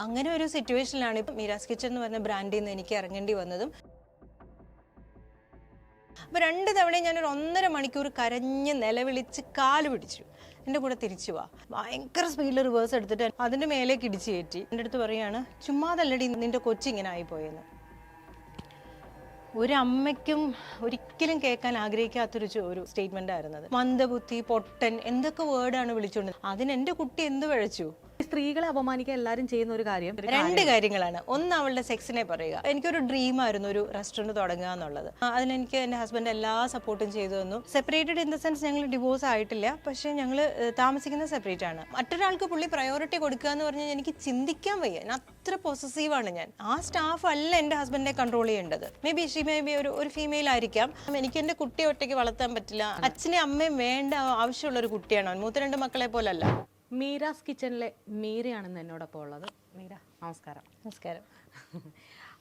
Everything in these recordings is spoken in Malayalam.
അങ്ങനെ ഒരു സിറ്റുവേഷനിലാണ് ഇപ്പം മീരാസ് കിച്ചൺ എന്ന് പറഞ്ഞ ബ്രാൻഡിൽ നിന്ന് എനിക്ക് ഇറങ്ങേണ്ടി വന്നതും. അപ്പോൾ 2 തവണയും ഞാനൊരു 1.5 മണിക്കൂർ കരഞ്ഞ് നിലവിളിച്ച് കാല് പിടിച്ചു, എൻ്റെ കൂടെ തിരിച്ചു വാ. ഭയങ്കര സ്പീഡിൽ റിവേഴ്സ് എടുത്തിട്ട് അതിൻ്റെ മേലേക്ക് ഇടിച്ച് കയറ്റി. എൻ്റെ അടുത്ത് പറയാണ്, ചുമ്മാതല്ലടി നിൻ്റെ കൊച്ചിങ്ങനെ ആയിപ്പോയെന്ന്. ഒരു അമ്മയ്ക്കും ഒരിക്കലും കേൾക്കാൻ ആഗ്രഹിക്കാത്തൊരു സ്റ്റേറ്റ്മെൻ്റ് ആയിരുന്നത്. മന്ദബുദ്ധി, പൊട്ടൻ, എന്തൊക്കെ വേർഡാണ് വിളിച്ചുകൊണ്ട്. അതിന് എൻ്റെ കുട്ടി എന്ത് പഴച്ചു. സ്ത്രീകളെ അപമാനിക്കാൻ എല്ലാവരും ചെയ്യുന്ന ഒരു കാര്യം 2 കാര്യങ്ങളാണ്. ഒന്ന്, അവളുടെ സെക്സിനെ പറയുക. എനിക്കൊരു ഡ്രീമായിരുന്നു ഒരു റെസ്റ്റോറൻറ്റ് തുടങ്ങുക എന്നുള്ളത്. അതിനെനിക്ക് എൻ്റെ ഹസ്ബൻഡ് എല്ലാ സപ്പോർട്ടും ചെയ്തു തന്നു. സെപ്പറേറ്റഡ് ഇൻ ദ സെൻസ് ഞങ്ങൾ ഡിവോഴ്സ് ആയിട്ടില്ല, പക്ഷേ ഞങ്ങൾ താമസിക്കുന്നത് സെപ്പറേറ്റ് ആണ്. മറ്റൊരാൾക്ക് പുള്ളി പ്രയോറിറ്റി കൊടുക്കുക എന്ന് പറഞ്ഞാൽ എനിക്ക് ചിന്തിക്കാൻ വയ്യ. അത്ര പോസസീവാണ് ഞാൻ. ആ സ്റ്റാഫ് അല്ല എൻ്റെ ഹസ്ബൻഡിനെ കൺട്രോൾ ചെയ്യേണ്ടത്. മേ ബി ഒരു ഫീമെയിൽ ആയിരിക്കാം. എനിക്ക് എൻ്റെ കുട്ടിയെ ഒറ്റയ്ക്ക് വളർത്താൻ പറ്റില്ല. അച്ഛനെ അമ്മയും വേണ്ട ആവശ്യമുള്ള ഒരു കുട്ടിയാണ് അവൻ. മൂത്ത 2 മക്കളെ പോലല്ല. മീരാസ് കിച്ചണിലെ മീരയാണെന്ന് എന്നോടൊപ്പം ഉള്ളത്. മീര, നമസ്കാരം. നമസ്കാരം.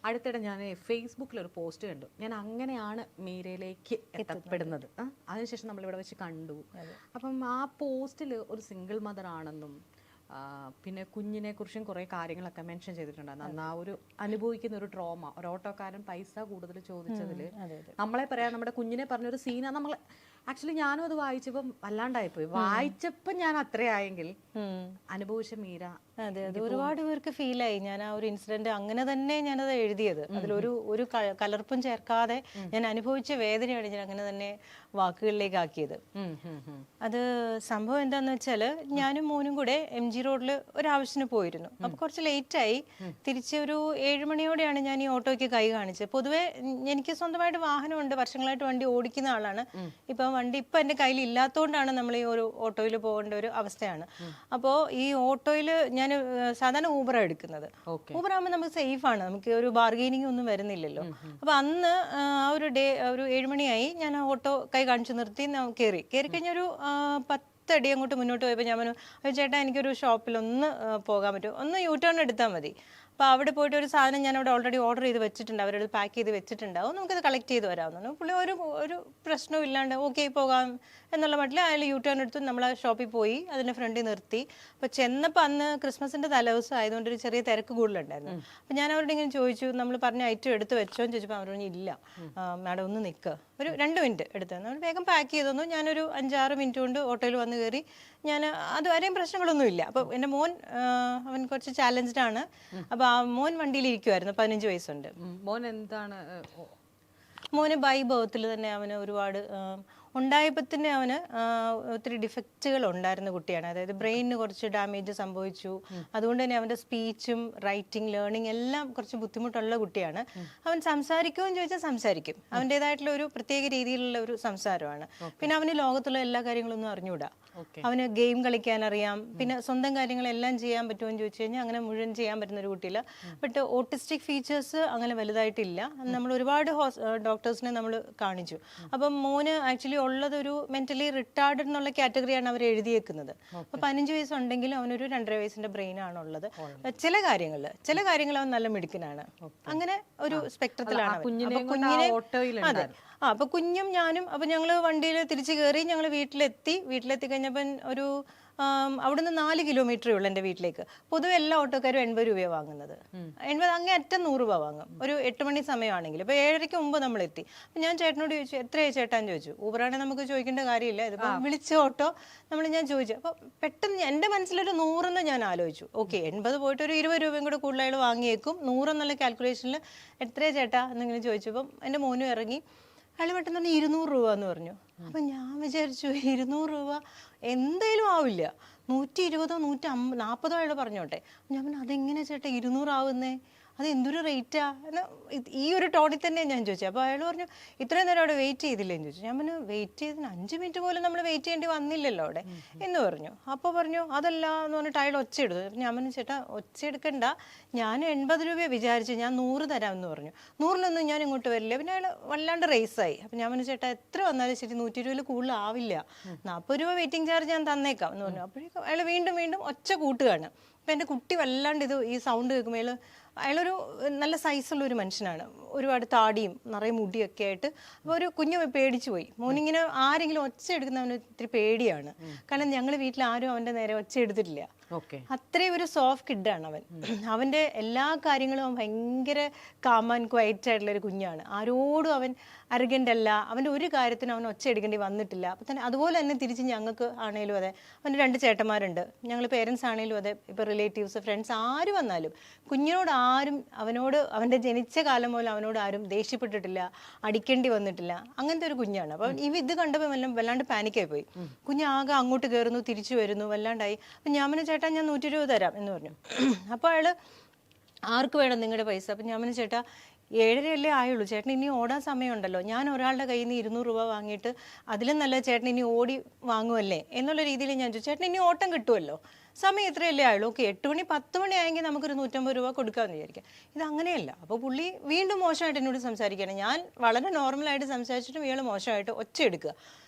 അടുത്തിടെ ഞാൻ ഫേസ്ബുക്കിൽ ഒരു പോസ്റ്റ് കണ്ടു. ഞാൻ അങ്ങനെയാണ് മീരയിലേക്ക് എത്തപ്പെടുന്നത്. അതിനുശേഷം നമ്മളിവിടെ വെച്ച് കണ്ടു. അപ്പം ആ പോസ്റ്റിൽ ഒരു സിംഗിൾ മദർ ആണെന്നും പിന്നെ കുഞ്ഞിനെ കുറിച്ചും കുറേ കാര്യങ്ങളൊക്കെ മെൻഷൻ ചെയ്തിട്ടുണ്ടായിരുന്നു. ആ ഒരു അനുഭവിക്കുന്ന ഒരു ട്രോമ, ഒരു ഓട്ടോക്കാരൻ പൈസ കൂടുതൽ ചോദിച്ചതിൽ നമ്മളെ പറയാൻ നമ്മുടെ കുഞ്ഞിനെ പറഞ്ഞൊരു സീനാണ്. നമ്മൾ ആക്ച്വലി ഞാനും അത് വായിച്ചപ്പം വല്ലാണ്ടായിപ്പോയി. വായിച്ചപ്പം ഞാൻ അത്രയായെങ്കിൽ അനുഭവിച്ച മീര. അതെ, അത് ഒരുപാട് പേർക്ക് ഫീലായി. ഞാൻ ആ ഒരു ഇൻസിഡന്റ് അങ്ങനെ തന്നെ ഞാനത് എഴുതിയത്. അതിലൊരു കലർപ്പും ചേർക്കാതെ ഞാൻ അനുഭവിച്ച വേദനയാണ് ഞാൻ അങ്ങനെ തന്നെ വാക്കുകളിലേക്ക് ആക്കിയത്. അത് സംഭവം എന്താന്ന് വെച്ചാല്, ഞാനും മോനും കൂടെ MG റോഡിൽ ഒരാവശ്യത്തിന് പോയിരുന്നു. അപ്പൊ കുറച്ച് ലേറ്റായി. തിരിച്ച് ഒരു 7 മണിയോടെയാണ് ഞാൻ ഈ ഓട്ടോയ്ക്ക് കൈ കാണിച്ചത്. പൊതുവെ എനിക്ക് സ്വന്തമായിട്ട് വാഹനമുണ്ട്, വർഷങ്ങളായിട്ട് വണ്ടി ഓടിക്കുന്ന ആളാണ്. വണ്ടി ഇപ്പൊ എൻ്റെ കയ്യിൽ ഇല്ലാത്തതുകൊണ്ടാണ് നമ്മൾ ഈ ഒരു ഓട്ടോയിൽ പോകേണ്ട ഒരു അവസ്ഥയാണ്. അപ്പോൾ ഈ ഓട്ടോയിൽ ഞാൻ സാധാരണ ഊബർ എടുക്കുന്നത്. ഊബർ ആകുമ്പോൾ നമുക്ക് സേഫ് ആണ്, നമുക്ക് ഒരു ബാർഗെയിനിങ് ഒന്നും വരുന്നില്ലല്ലോ. അപ്പൊ അന്ന് ആ ഒരു 7 മണിയായി. ഞാൻ ആ ഓട്ടോ കൈ കാണിച്ചു നിർത്തി കയറി കഴിഞ്ഞൊരു 10 അടി അങ്ങോട്ട് മുന്നോട്ട് പോയപ്പോൾ ഞാൻ പറഞ്ഞു, ചേട്ടാ എനിക്കൊരു ഷോപ്പിൽ ഒന്ന് പോകാൻ പറ്റുമോ, ഒന്ന് യൂ ടേൺ എടുത്താൽ മതി. അപ്പോൾ അവിടെ പോയിട്ട് ഒരു സാധനം ഞാൻ അവിടെ ഓൾറെഡി ഓർഡർ ചെയ്ത് വെച്ചിട്ടുണ്ട്, അവരത് പാക്ക് ചെയ്ത് വെച്ചിട്ടുണ്ടാവും, നമുക്കത് കളക്ട് ചെയ്ത് വരാമെന്നു. പുള്ളി ഒരു പ്രശ്നവും ഇല്ലാണ്ട് ഓക്കെ പോകാം എന്നുള്ള മട്ടിൽ അയാൾ യൂ ടേൺ എടുത്ത് നമ്മൾ ആ ഷോപ്പിൽ പോയി അതിൻ്റെ ഫ്രണ്ടിൽ നിർത്തി. അപ്പോൾ ചെന്നപ്പോൾ അന്ന് ക്രിസ്മസിൻ്റെ തലേദിവസം ആയതുകൊണ്ട് ഒരു ചെറിയ തിരക്ക് കൂടുതലുണ്ടായിരുന്നു. അപ്പോൾ ഞാൻ അവരോട് ഇങ്ങനെ ചോദിച്ചു, നമ്മൾ പറഞ്ഞ ഐറ്റം എടുത്ത് വെച്ചോ എന്ന് ചോദിച്ചപ്പോൾ അവർ പറഞ്ഞു ഇല്ല മാഡം ഒന്ന് നിൽക്കുക, ഒരു 2 മിനിറ്റ് എടുത്തു. നമ്മൾ വേഗം പാക്ക് ചെയ്തു തന്നു. ഞാനൊരു 5-6 മിനിറ്റ് കൊണ്ട് ഓട്ടോയിൽ വന്ന് കയറി. ഞാൻ അതുവരെയും പ്രശ്നങ്ങളൊന്നുമില്ല. അപ്പോൾ എൻ്റെ മോൻ അവൻ കുറച്ച് ചാലഞ്ച്ഡ് ആണ്. അപ്പോൾ ആ മോൻ വണ്ടിയിലിരിക്കുമായിരുന്നു, 15 വയസ്സുണ്ട്. മോൻ എന്താണ്? മോന് ബൈ ബർത്തിൽ തന്നെ അവന് ഒരുപാട് ഉണ്ടായപ്പോൾ തന്നെ അവന് ഒത്തിരി ഡിഫക്റ്റുകൾ ഉണ്ടായിരുന്ന കുട്ടിയാണ്. അതായത് ബ്രെയിനിന് കുറച്ച് ഡാമേജ് സംഭവിച്ചു. അതുകൊണ്ട് തന്നെ അവൻ്റെ സ്പീച്ചും റൈറ്റിംഗ് ലേണിംഗ് എല്ലാം കുറച്ച് ബുദ്ധിമുട്ടുള്ള കുട്ടിയാണ്. അവൻ സംസാരിക്കുമെന്ന് ചോദിച്ചാൽ സംസാരിക്കും. അവൻ്റെതായിട്ടുള്ള ഒരു പ്രത്യേക രീതിയിലുള്ള ഒരു സംസാരമാണ്. പിന്നെ അവന് ലോകത്തുള്ള എല്ലാ കാര്യങ്ങളൊന്നും അറിഞ്ഞുകൂടാ. അവന് ഗെയിം കളിക്കാൻ അറിയാം, പിന്നെ സ്വന്തം കാര്യങ്ങളെല്ലാം ചെയ്യാൻ പറ്റുമെന്ന് ചോദിച്ചു കഴിഞ്ഞാൽ അങ്ങനെ മുഴുവൻ ചെയ്യാൻ പറ്റുന്ന ഒരു കുട്ടിയില്ല. ബട്ട് ഓട്ടിസ്റ്റിക് ഫീച്ചേഴ്സ് അങ്ങനെ വലുതായിട്ടില്ല. നമ്മൾ ഒരുപാട് ഡോക്ടേഴ്സിനെ നമ്മൾ കാണിച്ചു. അപ്പം മോന് ആക്ച്വലി ഉള്ളത് ഒരു മെന്റലി റിട്ടാർഡ് എന്നുള്ള കാറ്റഗറിയാണ് അവർ എഴുതിയേക്കുന്നത്. അപ്പൊ 15 വയസ്സുണ്ടെങ്കിലും അവനൊരു 2.5 വയസ്സിന്റെ ബ്രെയിൻ ആണുള്ളത്. ചില കാര്യങ്ങൾ അവൻ നല്ല മിടുക്കനാണ്. അങ്ങനെ ഒരു സ്പെക്ട്രത്തിലാണ് കുഞ്ഞിനെ. അതെ, അപ്പൊ കുഞ്ഞും ഞാനും അപ്പൊ ഞങ്ങള് വണ്ടിയിൽ തിരിച്ചു കയറി. ഞങ്ങൾ വീട്ടിലെത്തി കഴിഞ്ഞപ്പോൾ ഒരു അവിടുന്ന് 4 കിലോമീറ്ററേ ഉള്ളൂ എൻ്റെ വീട്ടിലേക്ക്. പൊതുവെ എല്ലാ ഓട്ടോക്കാരും 80 രൂപയാണ് വാങ്ങുന്നത്. 80 അങ്ങേ അറ്റം 100 രൂപ വാങ്ങും ഒരു 8 മണി സമയമാണെങ്കിൽ. അപ്പോൾ 7:30 മുമ്പ് നമ്മളെത്തി. അപ്പം ഞാൻ ചേട്ടനോട് ചോദിച്ചു, എത്രയായി ചേട്ടാന്ന് ചോദിച്ചു. ഊബറാണെങ്കിൽ നമുക്ക് ചോദിക്കേണ്ട കാര്യമില്ല, ഇതിപ്പോൾ വിളിച്ച ഓട്ടോ ഞാൻ ചോദിച്ചു. അപ്പോൾ പെട്ടെന്ന് എൻ്റെ മനസ്സിലൊരു 100 എന്ന് ഞാൻ ആലോചിച്ചു. ഓക്കെ, 80 പോയിട്ട് ഒരു 20 രൂപയും കൂടെ കൂടുതൽ വാങ്ങിയേക്കും. 100 എന്നുള്ള കാൽക്കുലേഷനിൽ എത്രയാ ചേട്ടാ എന്നിങ്ങനെ ചോദിച്ചപ്പം എൻ്റെ മോനും ഇറങ്ങി. അയാൾ പെട്ടെന്ന് പറഞ്ഞ് 200 രൂപ എന്ന് പറഞ്ഞു. അപ്പം ഞാൻ വിചാരിച്ചു 200 രൂപ എന്തായാലും ആവില്ല, 120 140 അയാൾ പറഞ്ഞോട്ടെ. ഞാൻ പറഞ്ഞു അതെങ്ങനെ ചേട്ടാ 200 ആവുന്നേ, അത് എന്തൊരു റേറ്റാ ഈ ഒരു ടോണിൽ തന്നെ ഞാൻ ചോദിച്ചു. അപ്പോൾ അയാൾ പറഞ്ഞു ഇത്രയും നേരം അവിടെ വെയിറ്റ് ചെയ്തില്ലേന്ന് ചോദിച്ചു. ഞാൻ പറഞ്ഞു വെയിറ്റ് ചെയ്തതിന് 5 മിനിറ്റ് പോലും നമ്മൾ വെയിറ്റ് ചെയ്യേണ്ടി വന്നില്ലല്ലോ അവിടെ എന്ന് പറഞ്ഞു. അപ്പോൾ പറഞ്ഞു അതല്ല എന്ന് പറഞ്ഞിട്ട് അയാൾ ഒച്ചയെടുത്തു. ഞാൻ പറഞ്ഞു ചേട്ടാ ഒച്ചയെടുക്കണ്ട, ഞാൻ 80 രൂപയെ വിചാരിച്ചു, ഞാൻ 100 തരാമെന്ന് പറഞ്ഞു. 100-ലൊന്നും ഞാൻ ഇങ്ങോട്ട് വരില്ല. പിന്നെ അയാൾ വല്ലാണ്ട് റേസായി. അപ്പം ഞാൻ പറഞ്ഞു ചേട്ടാ എത്ര വന്നാലും ശരി 120 കൂടുതലാവില്ല, 40 രൂപ വെയിറ്റിംഗ് ചാർജ് ഞാൻ തന്നേക്കാം എന്ന് പറഞ്ഞു. അപ്പോഴേക്കും അയാൾ വീണ്ടും ഒച്ച കൂട്ടുകയാണ്. അപ്പം എൻ്റെ കുട്ടി വല്ലാണ്ട് ഈ സൗണ്ട് കേൾക്കുമ്പോൾ അയാളൊരു നല്ല സൈസുള്ള ഒരു മനുഷ്യനാണ്, ഒരുപാട് താടിയും നിറയെ മുടിയൊക്കെ ആയിട്ട്. അപ്പോൾ ഒരു കുഞ്ഞ് പേടിച്ചു പോയി. മോനിങ്ങനെ ആരെങ്കിലും ഒച്ച എടുക്കുന്നവന് ഇത്തിരി പേടിയാണ്. കാരണം ഞങ്ങൾ വീട്ടിൽ ആരും അവൻ്റെ നേരെ ഒച്ച എടുത്തിട്ടില്ല. അത്രയും ഒരു സോഫ്റ്റ് കിഡാണ് അവൻ. അവൻ്റെ എല്ലാ കാര്യങ്ങളും അവൻ ഭയങ്കര കാം ആൻഡ് ക്വയറ്റ് ആയിട്ടുള്ള ഒരു കുഞ്ഞാണ്. ആരോടും അവൻ അരഗൻ്റ് അല്ല. അവൻ്റെ ഒരു കാര്യത്തിനും അവൻ ഒച്ച എടുക്കേണ്ടി വന്നിട്ടില്ല. അപ്പം തന്നെ അതുപോലെ തന്നെ തിരിച്ച് ഞങ്ങൾക്ക് ആണെങ്കിലും അതെ, അവൻ്റെ 2 ചേട്ടന്മാരുണ്ട്. ഞങ്ങൾ പേരൻസ് ആണെങ്കിലും അതെ, ഇപ്പോൾ റിലേറ്റീവ്സ് ഫ്രണ്ട്സ് ആര് വന്നാലും കുഞ്ഞിനോട് ആരും അവൻ്റെ ജനിച്ച കാലം മുതൽ അവനോട് ആരും ദേഷ്യപ്പെട്ടിട്ടില്ല, അടിക്കേണ്ടി വന്നിട്ടില്ല. അങ്ങനത്തെ ഒരു കുഞ്ഞാണ്. അപ്പം ഇത് കണ്ടപ്പോൾ വല്ലാണ്ട് പാനിക്കായി പോയി. കുഞ്ഞാകെ അങ്ങോട്ട് കയറുന്നു, തിരിച്ചു വരുന്നു, വല്ലാണ്ടായി. അപ്പം ഞാൻ പറഞ്ഞു ചേട്ടാ ഞാൻ 120 തരാം എന്ന് പറഞ്ഞു. അപ്പോൾ അയാൾ ആർക്ക് വേണം നിങ്ങളുടെ പൈസ? അപ്പം ഞാൻ പറഞ്ഞു ചേട്ടാ 7:30 ആയുള്ളൂ, ചേട്ടൻ ഇനി ഓടാൻ സമയമുണ്ടല്ലോ, ഞാൻ ഒരാളുടെ കയ്യിൽ നിന്ന് 200 രൂപ വാങ്ങിയിട്ട് അതിലും നല്ല ചേട്ടൻ ഇനി ഓടി വാങ്ങുമല്ലേ എന്നുള്ള രീതിയിൽ ഞാൻ ചോദിച്ചു. ചേട്ടൻ ഇനി ഓട്ടം കിട്ടുമല്ലോ, സമയം ഇത്രയല്ലേ ആയുള്ളൂ, ഓക്കെ 8 മണി 10 മണി ആയെങ്കിൽ നമുക്കൊരു 150 രൂപ കൊടുക്കാമെന്ന് വിചാരിക്കാം. ഇത് അങ്ങനെയല്ല. അപ്പോൾ പുള്ളി വീണ്ടും മോശമായിട്ട് എന്നോട് സംസാരിക്കുകയാണ്. ഞാൻ വളരെ നോർമലായിട്ട് സംസാരിച്ചിട്ടും ഇയാൾ മോശമായിട്ട് ഒച്ച എടുക്കുക.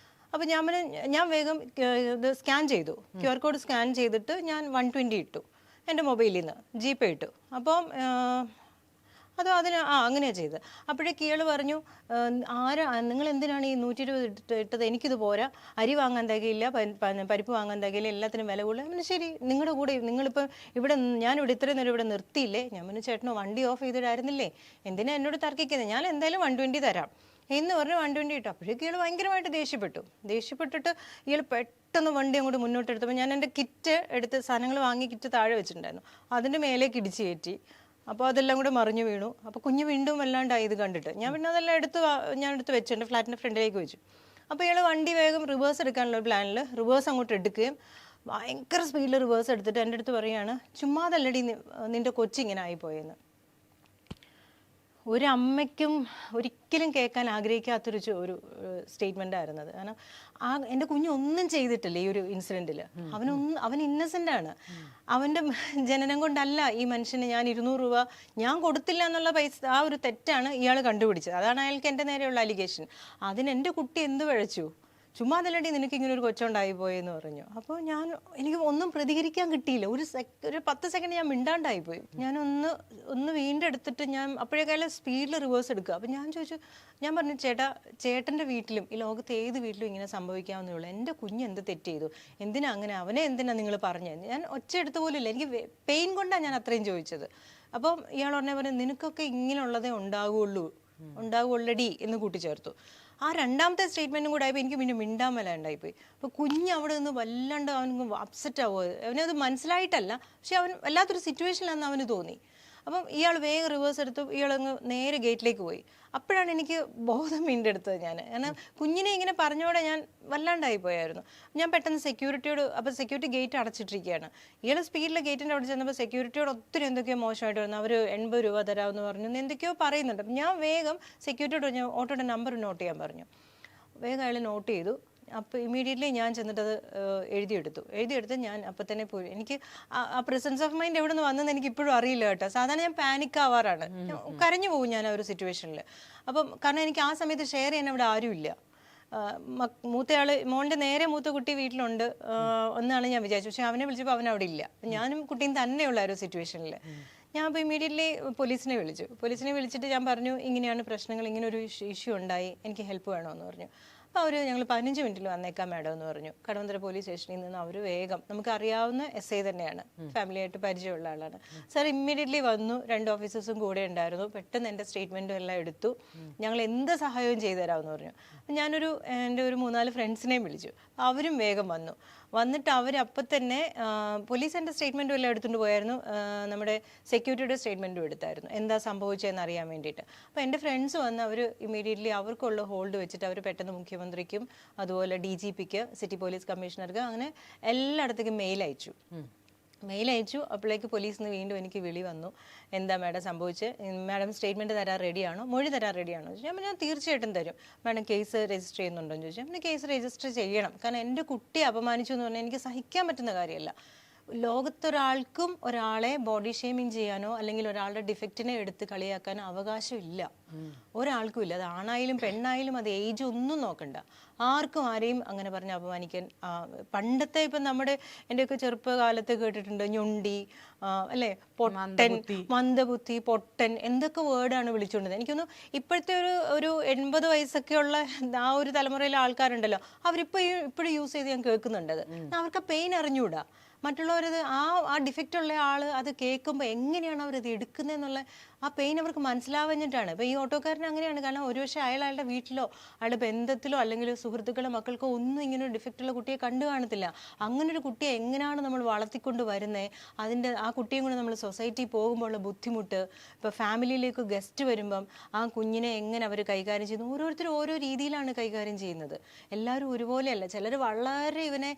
അപ്പോൾ ഞാൻ വേഗം ഇത് സ്കാൻ ചെയ്തു, QR കോഡ് സ്കാൻ ചെയ്തിട്ട് ഞാൻ 120 ഇട്ടു എൻ്റെ മൊബൈലിൽ നിന്ന്, GPay ഇട്ടു. അപ്പം അങ്ങനെയാണ് ചെയ്തത്. അപ്പോഴേക്ക് ഇയാൾ പറഞ്ഞു നിങ്ങൾ എന്തിനാണ് ഈ 120 ഇട്ടത്, എനിക്കിത് പോരാ, അരി വാങ്ങാൻ തികയില്ല, പരിപ്പ് വാങ്ങാൻ തികയില്ല, എല്ലാത്തിനും വില കൂടുതൽ. പിന്നെ ശരി, നിങ്ങളുടെ കൂടെ നിങ്ങളിപ്പം ഞാനിവിടെ ഇത്രയും നേരം ഇവിടെ നിർത്തിയില്ലേ? ഞാൻ പറഞ്ഞു ചേട്ടനോ വണ്ടി ഓഫ് ചെയ്തിട്ടായിരുന്നില്ലേ, എന്തിനാ എന്നോട് തർക്കിക്കുന്നത്, ഞാൻ എന്തായാലും 120 തരാം എന്ന് പറഞ്ഞ് 120 ഇട്ടു. അപ്പോഴേക്ക് ഇയാൾ ഭയങ്കരമായിട്ട് ദേഷ്യപ്പെട്ടിട്ട് ഇയാൾ പെട്ടെന്ന് വണ്ടി അങ്ങോട്ട് മുന്നോട്ടെടുത്തപ്പോൾ ഞാൻ എൻ്റെ കിറ്റ് എടുത്ത് സാധനങ്ങൾ വാങ്ങി കിറ്റ് താഴെ വെച്ചിട്ടുണ്ടായിരുന്നു, അതിൻ്റെ മേലേക്ക് ഇടിച്ച് കയറ്റി. അപ്പോൾ അതെല്ലാം കൂടെ മറിഞ്ഞു വീണു. അപ്പോൾ കുഞ്ഞ് വീണ്ടും വല്ലാണ്ടായി ഇത് കണ്ടിട്ട്. ഞാൻ പിന്നെ അതെല്ലാം എടുത്ത് വെച്ചു എൻ്റെ ഫ്ലാറ്റിൻ്റെ ഫ്രണ്ടിലേക്ക് വെച്ചു. അപ്പോൾ ഇയാൾ വണ്ടി വേഗം റിവേഴ്സ് എടുക്കാനുള്ള പ്ലാനിൽ റിവേഴ്സ് അങ്ങോട്ട് എടുക്കുകയും ഭയങ്കര സ്പീഡിൽ റിവേഴ്സ് എടുത്തിട്ട് എൻ്റെ അടുത്ത് പറയുകയാണ്, ചുമ്മാതല്ലടി നിൻ്റെ കൊച്ചിങ്ങനെ ആയിപ്പോയെന്ന്. ഒരമ്മയ്ക്കും ഒരിക്കലും കേൾക്കാൻ ആഗ്രഹിക്കാത്തൊരു സ്റ്റേറ്റ്മെൻ്റ് ആയിരുന്നത്. കാരണം എൻ്റെ കുഞ്ഞൊന്നും ചെയ്തിട്ടില്ല ഈ ഒരു ഇൻസിഡൻറ്റിൽ. അവൻ ഇന്നസെൻ്റ് ആണ്. അവൻ്റെ ജനനം കൊണ്ടല്ല ഈ മനുഷ്യന് ഞാൻ 200 രൂപ ഞാൻ കൊടുത്തില്ല എന്നുള്ള പൈസ, ആ ഒരു തെറ്റാണ് ഇയാൾ കണ്ടുപിടിച്ചത്. അതാണ് അയാൾക്ക് എൻ്റെ നേരെയുള്ള അലിഗേഷൻ. അതിന് എൻ്റെ കുട്ടി എന്ത് പിഴച്ചു, ചുമ്മാ അതല്ലടി നിനക്ക് ഇങ്ങനെ ഒരു കൊച്ചുണ്ടായി പോയെന്ന് പറഞ്ഞു. അപ്പോൾ എനിക്ക് ഒന്നും പ്രതികരിക്കാൻ കിട്ടിയില്ല. ഒരു 10 സെക്കൻഡ് ഞാൻ മിണ്ടാണ്ടായിപ്പോയി. ഒന്ന് വീണ്ടും എടുത്തിട്ട് ഞാൻ അപ്പോഴേക്കാളും സ്പീഡിൽ റിവേഴ്സ് എടുക്കുക. അപ്പോൾ ഞാൻ പറഞ്ഞു ചേട്ടൻ്റെ വീട്ടിലും ഈ ലോകത്ത് ഏത് വീട്ടിലും ഇങ്ങനെ സംഭവിക്കാവുന്നേ ഉള്ളൂ. എൻ്റെ കുഞ്ഞ് എന്ത് തെറ്റ് ചെയ്തു, അവനെ എന്തിനാ നിങ്ങൾ പറഞ്ഞത്? ഞാൻ ഒച്ച എടുത്ത പോലും ഇല്ല, എനിക്ക് പെയിൻ കൊണ്ടാണ് ഞാൻ അത്രയും ചോദിച്ചത്. അപ്പം ഇയാൾ പറഞ്ഞു നിനക്കൊക്കെ ഇങ്ങനെയുള്ളതേ ഉണ്ടാവുള്ളടി എന്ന് കൂട്ടിച്ചേർത്തു. ആ രണ്ടാമത്തെ സ്റ്റേറ്റ്മെൻറ്റും കൂടെ ആയപ്പോൾ എനിക്ക് പിന്നെ മിണ്ടാൻ മേലാണ്ടായിപ്പോയി. അപ്പോൾ കുഞ്ഞ് അവിടെ നിന്ന് വല്ലാണ്ട് അവന് അപ്സെറ്റ് ആവുക. അവനത് മനസ്സിലായിട്ടല്ല, പക്ഷെ അവൻ വല്ലാത്തൊരു സിറ്റുവേഷനിലാണെന്ന് അവന് തോന്നി. അപ്പം ഇയാൾ വേഗം റിവേഴ്സ് എടുത്തു, ഇയാളങ്ങ് നേരെ ഗേറ്റിലേക്ക് പോയി. അപ്പോഴാണ് എനിക്ക് ബോധം വീണ്ടെടുത്തത്. കാരണം കുഞ്ഞിനെ ഇങ്ങനെ പറഞ്ഞോടെ ഞാൻ വല്ലാണ്ടായി പോയായിരുന്നു. ഞാൻ പെട്ടെന്ന് സെക്യൂരിറ്റി ഗേറ്റ് അടച്ചിട്ടിരിക്കുകയാണ്. ഇയാൾ സ്പീഡിൽ ഗേറ്റിൻ്റെ അവിടെ ചെന്നപ്പോൾ സെക്യൂരിറ്റിയോട് ഒത്തിരി എന്തൊക്കെയോ മോശമായിട്ട് വരുന്നു. അവർ 80 രൂപ തരാമെന്ന് പറഞ്ഞു, എന്തൊക്കെയോ പറയുന്നുണ്ട്. ഞാൻ വേഗം സെക്യൂരിറ്റിയോട് പറഞ്ഞു ഓട്ടോയുടെ നമ്പർ നോട്ട് ചെയ്യാൻ പറഞ്ഞു. വേഗം അയാൾ നോട്ട് ചെയ്തു. അപ്പോൾ ഇമ്മീഡിയറ്റ്ലി ഞാൻ ചെന്നിട്ടത് എഴുതിയെടുത്ത് ഞാൻ അപ്പം തന്നെ പോയി. എനിക്ക് ആ പ്രസൻസ് ഓഫ് മൈൻഡ് എവിടെ നിന്ന് വന്നെന്ന് എനിക്ക് ഇപ്പോഴും അറിയില്ല കേട്ടോ. സാധാരണ ഞാൻ പാനിക് ആവാറാണ്, കരഞ്ഞു പോകും ഞാൻ ആ ഒരു സിറ്റുവേഷനിൽ. അപ്പം കാരണം എനിക്ക് ആ സമയത്ത് ഷെയർ ചെയ്യാൻ അവിടെ ആരുമില്ല. മോൻ്റെ നേരെ മൂത്ത കുട്ടി വീട്ടിലുണ്ട് എന്നാണ് ഞാൻ വിചാരിച്ചു. പക്ഷെ അവനെ വിളിച്ചപ്പോൾ അവൻ അവിടെ ഇല്ല. ഞാനും കുട്ടിയും തന്നെയുള്ള ഒരു സിറ്റുവേഷനിൽ ഞാൻ അപ്പോൾ ഇമ്മീഡിയറ്റ്ലി പോലീസിനെ വിളിച്ചിട്ട് ഞാൻ പറഞ്ഞു ഇങ്ങനെയാണ് പ്രശ്നങ്ങൾ, ഇങ്ങനെ ഒരു ഇഷ്യൂ ഉണ്ടായി, എനിക്ക് ഹെൽപ്പ് വേണമെന്ന് പറഞ്ഞു. അപ്പോൾ ഞങ്ങൾ 15 മിനിറ്റിൽ വന്നേക്കാം മാഡം എന്ന് പറഞ്ഞു. കടവന്തര പോലീസ് സ്റ്റേഷനിൽ നിന്ന് അവർ വേഗം, നമുക്കറിയാവുന്ന SI തന്നെയാണ്, ഫാമിലിയായിട്ട് പരിചയമുള്ള ആളാണ്. സാർ ഇമ്മീഡിയറ്റ്ലി വന്നു, 2 ഓഫീസേഴ്സും കൂടെ ഉണ്ടായിരുന്നു. പെട്ടെന്ന് എൻ്റെ സ്റ്റേറ്റ്മെൻറ്റും എല്ലാം എടുത്തു. ഞങ്ങൾ എന്ത് സഹായവും ചെയ്തു തരാമെന്ന് പറഞ്ഞു. എൻ്റെ ഒരു 3-4 ഫ്രണ്ട്സിനെയും വിളിച്ചു. അവരും വേഗം വന്നിട്ട് അവരപ്പം തന്നെ പോലീസ് എൻ്റെ സ്റ്റേറ്റ്മെൻറ്റും എല്ലാം എടുത്തുകൊണ്ട് പോയായിരുന്നു. നമ്മുടെ സെക്യൂരിറ്റിയുടെ സ്റ്റേറ്റ്മെൻറ്റും എടുത്തായിരുന്നു, എന്താ സംഭവിച്ചതെന്ന് അറിയാൻ വേണ്ടിയിട്ട്. അപ്പോൾ എൻ്റെ ഫ്രണ്ട്സ് വന്ന് അവർ ഇമ്മീഡിയറ്റ്ലി അവർക്കുള്ള ഹോൾഡ് വെച്ചിട്ട് അവർ പെട്ടെന്ന് മുഖ്യമന്ത്രിക്കും അതുപോലെ DGPക്ക്, സിറ്റി പോലീസ് കമ്മീഷണർക്ക്, അങ്ങനെ എല്ലായിടത്തേക്കും മെയിൽ അയച്ചു. അപ്പോഴേക്ക് പോലീസിൽ നിന്ന് വീണ്ടും എനിക്ക് വിളി വന്നു, എന്താ മാഡം സംഭവിച്ചത്, മാഡം സ്റ്റേറ്റ്മെൻറ്റ് തരാൻ റെഡിയാണോ, മൊഴി തരാൻ റെഡിയാണോ ചോദിച്ചു. ഞാൻ തീർച്ചയായിട്ടും തരും. മാഡം കേസ് രജിസ്റ്റർ ചെയ്യുന്നുണ്ടോ എന്ന് ചോദിച്ചു. കേസ് രജിസ്റ്റർ ചെയ്യണം, കാരണം എൻ്റെ കുട്ടിയെ അപമാനിച്ചു എന്ന് പറഞ്ഞാൽ എനിക്ക് സഹിക്കാൻ പറ്റുന്ന കാര്യമല്ല. ലോകത്തൊരാൾക്കും ഒരാളെ ബോഡി ഷേമിങ് ചെയ്യാനോ അല്ലെങ്കിൽ ഒരാളുടെ ഡിഫക്റ്റിനെ എടുത്ത് കളിയാക്കാനോ അവകാശമില്ല. ഒരാൾക്കും ഇല്ല. അത് ആണായാലും പെണ്ണായാലും അത് ഏജ് ഒന്നും നോക്കണ്ട. ആർക്കും ആരെയും അങ്ങനെ പറഞ്ഞ് അപമാനിക്കാൻ. പണ്ടത്തെ ഇപ്പം നമ്മുടെ എൻ്റെയൊക്കെ ചെറുപ്പകാലത്ത് കേട്ടിട്ടുണ്ട് ഞൊണ്ടി, അല്ലേ, പൊട്ടൻ, മന്ദബുദ്ധി, പൊട്ടൻ, എന്തൊക്കെ വേർഡാണ് വിളിച്ചുകൊണ്ടത്. എനിക്കൊന്നും ഇപ്പോഴത്തെ ഒരു 80 വയസ്സൊക്കെ ഉള്ള ആ ഒരു തലമുറയിലെ ആൾക്കാരുണ്ടല്ലോ, ഇപ്പോഴും യൂസ് ചെയ്ത് ഞാൻ കേൾക്കുന്നുണ്ടത്. അവർക്ക് പെയിൻ അറിഞ്ഞൂടാ. മറ്റുള്ളവരത് ആ ഡിഫക്റ്റ് ഉള്ള ആള് അത് കേൾക്കുമ്പോൾ എങ്ങനെയാണ് അവരത് എടുക്കുന്നതെന്നുള്ള ആ പെയിൻ അവർക്ക് മനസ്സിലാവഞ്ഞിട്ടാണ്. ഇപ്പം ഈ ഓട്ടോക്കാരൻ അങ്ങനെയാണ്. കാരണം ഒരുപക്ഷെ അയാളുടെ വീട്ടിലോ അയാളുടെ ബന്ധത്തിലോ അല്ലെങ്കിൽ സുഹൃത്തുക്കളോ മക്കൾക്കോ ഒന്നും ഇങ്ങനെ ഒരു ഡിഫക്റ്റുള്ള കുട്ടിയെ കണ്ടു കാണത്തില്ല. അങ്ങനെ ഒരു കുട്ടിയെ എങ്ങനെയാണ് നമ്മൾ വളർത്തിക്കൊണ്ട് വരുന്നത്, ആ കുട്ടിയും കൂടെ നമ്മൾ സൊസൈറ്റിയിൽ പോകുമ്പോൾ ഉള്ള ബുദ്ധിമുട്ട്, ഇപ്പോൾ ഫാമിലിയിലേക്ക് ഗസ്റ്റ് വരുമ്പം ആ കുഞ്ഞിനെ എങ്ങനെ അവർ കൈകാര്യം ചെയ്യുന്നു, ഓരോരുത്തരും ഓരോ രീതിയിലാണ് കൈകാര്യം ചെയ്യുന്നത്. എല്ലാവരും ഒരുപോലെയല്ല. ചിലർ വളരെ ഇവനെ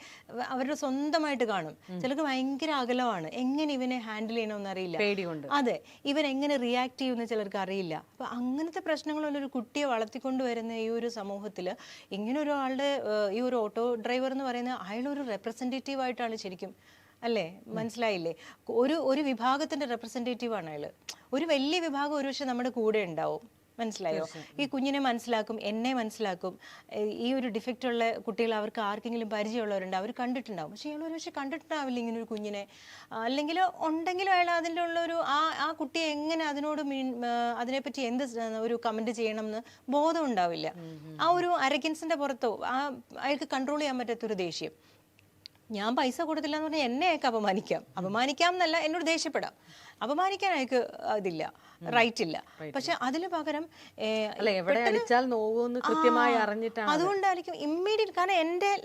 അവരുടെ സ്വന്തമായിട്ട് കാണും, ചിലർക്ക് ഭയങ്കര അകലമാണ്. എങ്ങനെ ഇവനെ ഹാൻഡിൽ ചെയ്യണമെന്ന് അറിയില്ല, പേടിയുണ്ട്. അതെ, ഇവൻ എങ്ങനെ റിയാക്ട് ചെയ്യുമെന്ന് ചിലർക്ക് അറിയില്ല. അപ്പൊ അങ്ങനത്തെ പ്രശ്നങ്ങളുള്ള ഒരു കുട്ടിയെ വളർത്തിക്കൊണ്ട് വരുന്ന ഈ ഒരു സമൂഹത്തിൽ ഇങ്ങനെ ഒരാളുടെ ഈ ഒരു ഓട്ടോ ഡ്രൈവർ എന്ന് പറയുന്ന അയാളൊരു റെപ്രസെൻറ്റേറ്റീവ് ആയിട്ടാണ് ശരിക്കും, അല്ലേ? മനസ്സിലായില്ലേ? ഒരു വിഭാഗത്തിന്റെ റെപ്രസെൻറ്റേറ്റീവ് ആണ് അയാള്. ഒരു വലിയ വിഭാഗം ഒരുപക്ഷെ നമ്മുടെ കൂടെ ഉണ്ടാവും. മനസ്സിലായോ? ഈ കുഞ്ഞിനെ മനസ്സിലാക്കും, എന്നെ മനസ്സിലാക്കും. ഈ ഒരു ഡിഫക്റ്റ് ഉള്ള കുട്ടികൾ അവർക്ക് ആർക്കെങ്കിലും പരിചയമുള്ളവരുണ്ട്, അവർ കണ്ടിട്ടുണ്ടാവും. പക്ഷെ ഇയാൾ ഒരു പക്ഷെ കണ്ടിട്ടുണ്ടാവില്ല ഇങ്ങനെ ഒരു കുഞ്ഞിനെ. അല്ലെങ്കിൽ ഉണ്ടെങ്കിലും അയാൾ അതിൻ്റെ ഉള്ളൊരു ആ കുട്ടിയെ എങ്ങനെ അതിനെപ്പറ്റി എന്ത് ഒരു കമന്റ് ചെയ്യണം എന്ന് ബോധം ഉണ്ടാവില്ല. ആ ഒരു അരഗൻസിന്റെ പുറത്തോ അയാൾക്ക് കൺട്രോൾ ചെയ്യാൻ പറ്റാത്തൊരു ദേഷ്യം. ഞാൻ പൈസ കൊടുത്തില്ല എന്ന് പറഞ്ഞാൽ എന്നെ അയാൾക്ക് അപമാനിക്കാം എന്നല്ല, എന്നോട് ദേഷ്യപ്പെടാം. അപമാനിക്കാൻ അയാൾക്ക് ഇതില്ല, റൈറ്റ് ഇല്ല. പക്ഷെ അതിന് പകരം അതുകൊണ്ടായിരിക്കും ഇമ്മീഡിയറ്റ്. കാരണം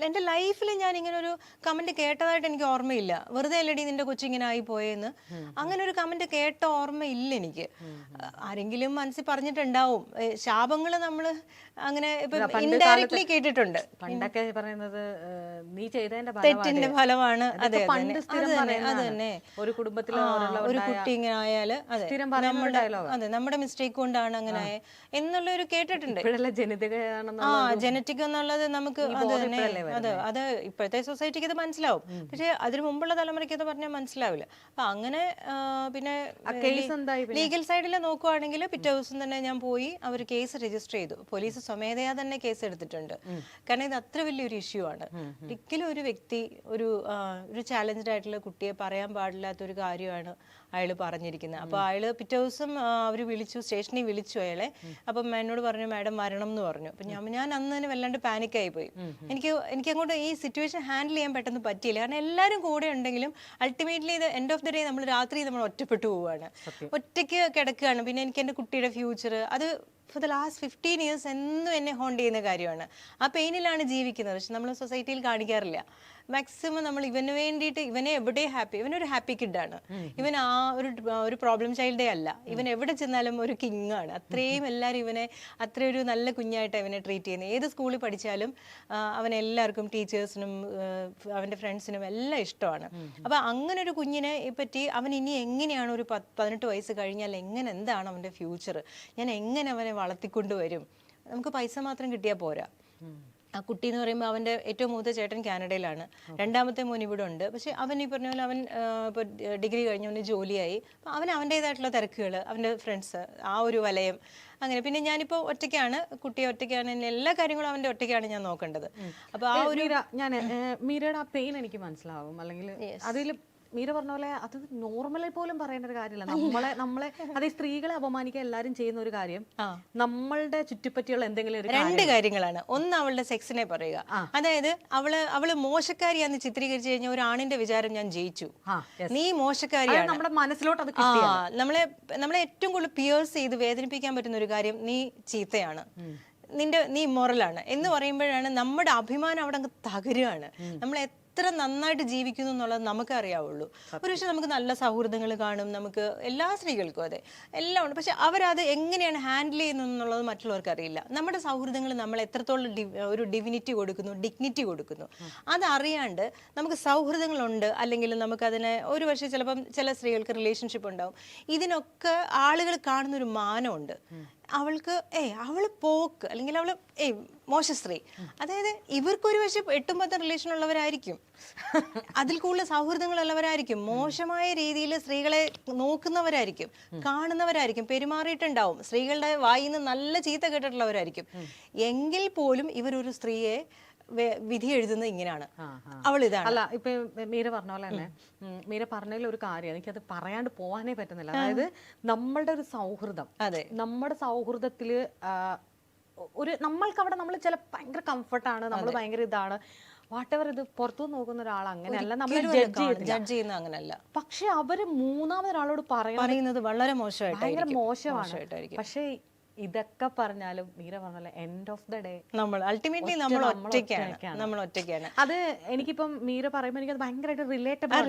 എൻ്റെ ലൈഫിൽ ഞാൻ ഇങ്ങനെ ഒരു കമന്റ് കേട്ടതായിട്ട് എനിക്ക് ഓർമ്മയില്ല. വെറുതെ അല്ലടി നിന്റെ കൊച്ചിങ്ങനെ ആയി പോയെന്ന്, അങ്ങനെ ഒരു കമന്റ് കേട്ട ഓർമ്മയില്ല എനിക്ക്. ആരെങ്കിലും മനസ്സിൽ പറഞ്ഞിട്ടുണ്ടാവും. ശാപങ്ങൾ നമ്മൾ അങ്ങനെ ഇൻഡയറക്ട്ലി കേട്ടിട്ടുണ്ട്. പണ്ടൊക്കെ പറയുന്നത് നീ ചെയ്തതിന്റെ തെറ്റിന്റെ ഫലമാണ്. അതെ, അത് തന്നെ. ഒരു കുടുംബത്തിൽ ഒരു കുട്ടി ഇങ്ങനെ ആയാല് അതെ നമ്മുടെ മിസ്റ്റേക്ക് കൊണ്ടാണ് അങ്ങനെ എന്നുള്ളൊരു കേട്ടിട്ടുണ്ട്. ജനറ്റിക് എന്നുള്ളത് നമുക്ക് അത് ഇപ്പോഴത്തെ സൊസൈറ്റിക്ക് അത് മനസ്സിലാവും. പക്ഷെ അതിന് മുമ്പുള്ള തലമുറയ്ക്ക് അത് പറഞ്ഞാൽ മനസ്സിലാവില്ല. അപ്പൊ അങ്ങനെ പിന്നെ ലീഗൽ സൈഡിൽ നോക്കുവാണെങ്കിൽ പിറ്റേ ദിവസം തന്നെ ഞാൻ പോയി അവർ കേസ് രജിസ്റ്റർ ചെയ്തു. പോലീസ് സ്വമേധയാ തന്നെ കേസ് എടുത്തിട്ടുണ്ട്. കാരണം ഇത് അത്ര വലിയൊരു ഇഷ്യൂ ആണ്. ഒരിക്കലും ഒരു വ്യക്തി ഒരു ചാലഞ്ച്ഡ് ആയിട്ടുള്ള കുട്ടിയെ പറയാൻ പാടില്ലാത്തൊരു കാര്യമാണ് അയാൾ പറഞ്ഞിരിക്കുന്നത്. അപ്പോൾ അയാൾ പിറ്റേ ദിവസം അവർ സ്റ്റേഷനിൽ വിളിച്ചു അയാളെ. അപ്പം എന്നോട് പറഞ്ഞു മാഡം വരണം എന്ന് പറഞ്ഞു. അപ്പം ഞാൻ അന്ന് തന്നെ വല്ലാണ്ട് പാനിക്കായി പോയി. എനിക്ക് അങ്ങോട്ട് ഈ സിറ്റുവേഷൻ ഹാൻഡിൽ ചെയ്യാൻ പെട്ടെന്ന് പറ്റിയില്ല. കാരണം എല്ലാവരും കൂടെ ഉണ്ടെങ്കിലും അൾട്ടിമേറ്റ്ലി ഇത് എൻഡ് ഓഫ് ദി ഡേ രാത്രി നമ്മൾ ഒറ്റപ്പെട്ടു പോവുകയാണ്, ഒറ്റയ്ക്ക് കിടക്കുകയാണ്. പിന്നെ എനിക്ക് എൻ്റെ കുട്ടിയുടെ ഫ്യൂച്ചർ അത് ഫോർ ദ ലാസ്റ്റ് 15 years എന്നും എന്നെ ഹോണ്ട് ചെയ്യുന്ന കാര്യമാണ്. ആ പെയിനിലാണ് ജീവിക്കുന്നത്. പക്ഷെ നമ്മൾ സൊസൈറ്റിയിൽ കാണിക്കാറില്ല. മാക്സിമം നമ്മൾ ഇവന് വേണ്ടിയിട്ട്, ഇവനെ എവിടെ ഹാപ്പി, ഇവനൊരു ഹാപ്പി കിഡാണ്. ഇവൻ ഒരു പ്രോബ്ലം ചൈൽഡേ അല്ല. ഇവൻ എവിടെ ചെന്നാലും ഒരു കിങ് ആണ്. അത്രയും എല്ലാവരും ഇവനെ അത്രയൊരു നല്ല കുഞ്ഞായിട്ട് ഇവനെ ട്രീറ്റ് ചെയ്യുന്നത്. ഏത് സ്കൂളിൽ പഠിച്ചാലും അവനെല്ലാവർക്കും, ടീച്ചേഴ്സിനും അവൻ്റെ ഫ്രണ്ട്സിനും എല്ലാം ഇഷ്ടമാണ്. അപ്പം അങ്ങനെ ഒരു കുഞ്ഞിനെ പറ്റി അവൻ ഇനി എങ്ങനെയാണ് ഒരു 18 വയസ്സ് കഴിഞ്ഞാൽ എന്താണ് അവൻ്റെ ഫ്യൂച്ചർ, ഞാൻ എങ്ങനെ അവനെ വളർത്തിക്കൊണ്ടുവരും? നമുക്ക് പൈസ മാത്രം കിട്ടിയാൽ പോരാ. ആ കുട്ടി എന്ന് പറയുമ്പോൾ അവൻ്റെ ഏറ്റവും മൂത്ത ചേട്ടൻ കാനഡയിലാണ്, രണ്ടാമത്തെ മോൻ ഇവിടെ ഉണ്ട്. പക്ഷെ അവൻ ഈ പറഞ്ഞ പോലെ അവൻ ഇപ്പോൾ ഡിഗ്രി കഴിഞ്ഞ് അവന് ജോലിയായി. അപ്പം അവൻ്റേതായിട്ടുള്ള തിരക്കുകൾ, അവൻ്റെ ഫ്രണ്ട്സ്, ആ ഒരു വലയം, അങ്ങനെ. പിന്നെ ഞാനിപ്പോൾ ഒറ്റയ്ക്കാണ്, കുട്ടിയെ ഒറ്റയ്ക്കാണ്, എല്ലാ കാര്യങ്ങളും അവൻ്റെ ഒറ്റയ്ക്കാണ് ഞാൻ നോക്കേണ്ടത്. അപ്പോൾ ആ ഒരു മീരയുടെ ആ പെയിൻ എനിക്ക് മനസ്സിലാവും. അല്ലെങ്കിൽ അതിൽ മീര പറഞ്ഞ പോലെ അത് നോർമലായി പോലും പറയേണ്ട ഒരു കാര്യമല്ല. നമ്മളെ അതേ സ്ത്രീകളെ അപമാനിക്കാൻ എല്ലാവരും ചെയ്യുന്ന ഒരു കാര്യം നമ്മളുടെ ചുറ്റിപ്പറ്റിയുള്ള എന്തെങ്കിലും രണ്ട് കാര്യങ്ങളാണ്. ഒന്ന് അവളുടെ സെക്സിനെ പറയുക. അതായത് അവള് മോശക്കാരിയാന്ന് ചിത്രീകരിച്ചു കഴിഞ്ഞാൽ ഒരു ആണിന്റെ വിചാരം ഞാൻ ജയിച്ചു, നീ മോശക്കാരിയാണ്. നമ്മുടെ മനസ്സിലോട്ട് അത് നമ്മളെ ഏറ്റവും കൂടുതൽ പിയേഴ്സ് ചെയ്ത് വേദനിപ്പിക്കാൻ പറ്റുന്ന ഒരു കാര്യം, നീ ചീത്തയാണ്, നീ ഇമ്മോറലാണ് എന്ന് പറയുമ്പോഴാണ് നമ്മുടെ അഭിമാനം അവിടെ അങ്ങ് തകരുകയാണ്. നമ്മൾ എത്ര നന്നായിട്ട് ജീവിക്കുന്നു എന്നുള്ളത് നമുക്ക് അറിയാവുള്ളൂ. ഒരു പക്ഷേ നമുക്ക് നല്ല സൗഹൃദങ്ങൾ കാണും, നമുക്ക് എല്ലാ സ്ത്രീകൾക്കും അതെ എല്ലാം ഉണ്ട്. പക്ഷെ അവരത് എങ്ങനെയാണ് ഹാൻഡിൽ ചെയ്യുന്നത് എന്നുള്ളത് മറ്റുള്ളവർക്ക് അറിയില്ല. നമ്മുടെ സൗഹൃദങ്ങൾ നമ്മൾ എത്രത്തോളം ഒരു ഡിവിനിറ്റി കൊടുക്കുന്നു, ഡിഗ്നിറ്റി കൊടുക്കുന്നു, അതറിയാണ്ട് നമുക്ക് സൗഹൃദങ്ങളുണ്ട്. അല്ലെങ്കിൽ നമുക്കതിനെ ഒരു പക്ഷേ ചിലപ്പം ചില സ്ത്രീകൾക്ക് റിലേഷൻഷിപ്പ് ഉണ്ടാവും. ഇതിനൊക്കെ ആളുകൾ കാണുന്നൊരു മാനമുണ്ട്. അവൾക്ക് അവള് പോക്ക് അല്ലെങ്കിൽ അവള് മോശ സ്ത്രീ. അതായത് ഇവർക്കൊരു പക്ഷെ 8-10 റിലേഷൻ ഉള്ളവരായിരിക്കും, അതിൽ കൂടുതൽ സൗഹൃദങ്ങളുള്ളവരായിരിക്കും, മോശമായ രീതിയിൽ സ്ത്രീകളെ നോക്കുന്നവരായിരിക്കും, കാണുന്നവരായിരിക്കും, പെരുമാറിയിട്ടുണ്ടാവും, സ്ത്രീകളുടെ വായിൽ നിന്ന് നല്ല ചീത്ത കേട്ടിട്ടുള്ളവരായിരിക്കും. എങ്കിൽ പോലും ഇവരൊരു സ്ത്രീയെ വിധി എഴുതുന്നത് ഇങ്ങനെയാണ്, അവൾ ഇതാണ്. അല്ല, ഇപ്പൊ മീര പറഞ്ഞ പോലെ തന്നെ, മീര പറഞ്ഞതിൽ ഒരു കാര്യം എനിക്കത് പറയാണ്ട് പോവാനേ പറ്റുന്നില്ല. അതായത് നമ്മളുടെ ഒരു സൗഹൃദം, അതെ, നമ്മുടെ സൗഹൃദത്തില് നമ്മൾക്ക് അവിടെ നമ്മൾ ചില ഭയങ്കര കംഫർട്ടാണ്, നമ്മൾ ഭയങ്കര ഇതാണ്, വാട്ടെവർ, ഇത് പുറത്തു നോക്കുന്ന ഒരാൾ അങ്ങനെയല്ല, നമ്മൾ ജഡ്ജ് ചെയ്യുന്ന അങ്ങനല്ല. പക്ഷെ അവര് മൂന്നാമതൊരാളോട് പറയുന്നത് വളരെ മോശമായിട്ട്, ഭയങ്കര മോശമാണ്. പക്ഷെ ഇതൊക്കെ പറഞ്ഞാലും മീര പറഞ്ഞാലും എൻഡ് ഓഫ് ദ ഡേ നമ്മൾ അൾട്ടിമേറ്റ്ലി നമ്മൾ ഒറ്റയ്ക്കാണ്. അത് എനിക്കിപ്പം മീര പറയുമ്പോൾ എനിക്കത് ഭയങ്കരമായിട്ട് റിലേറ്റബിൾ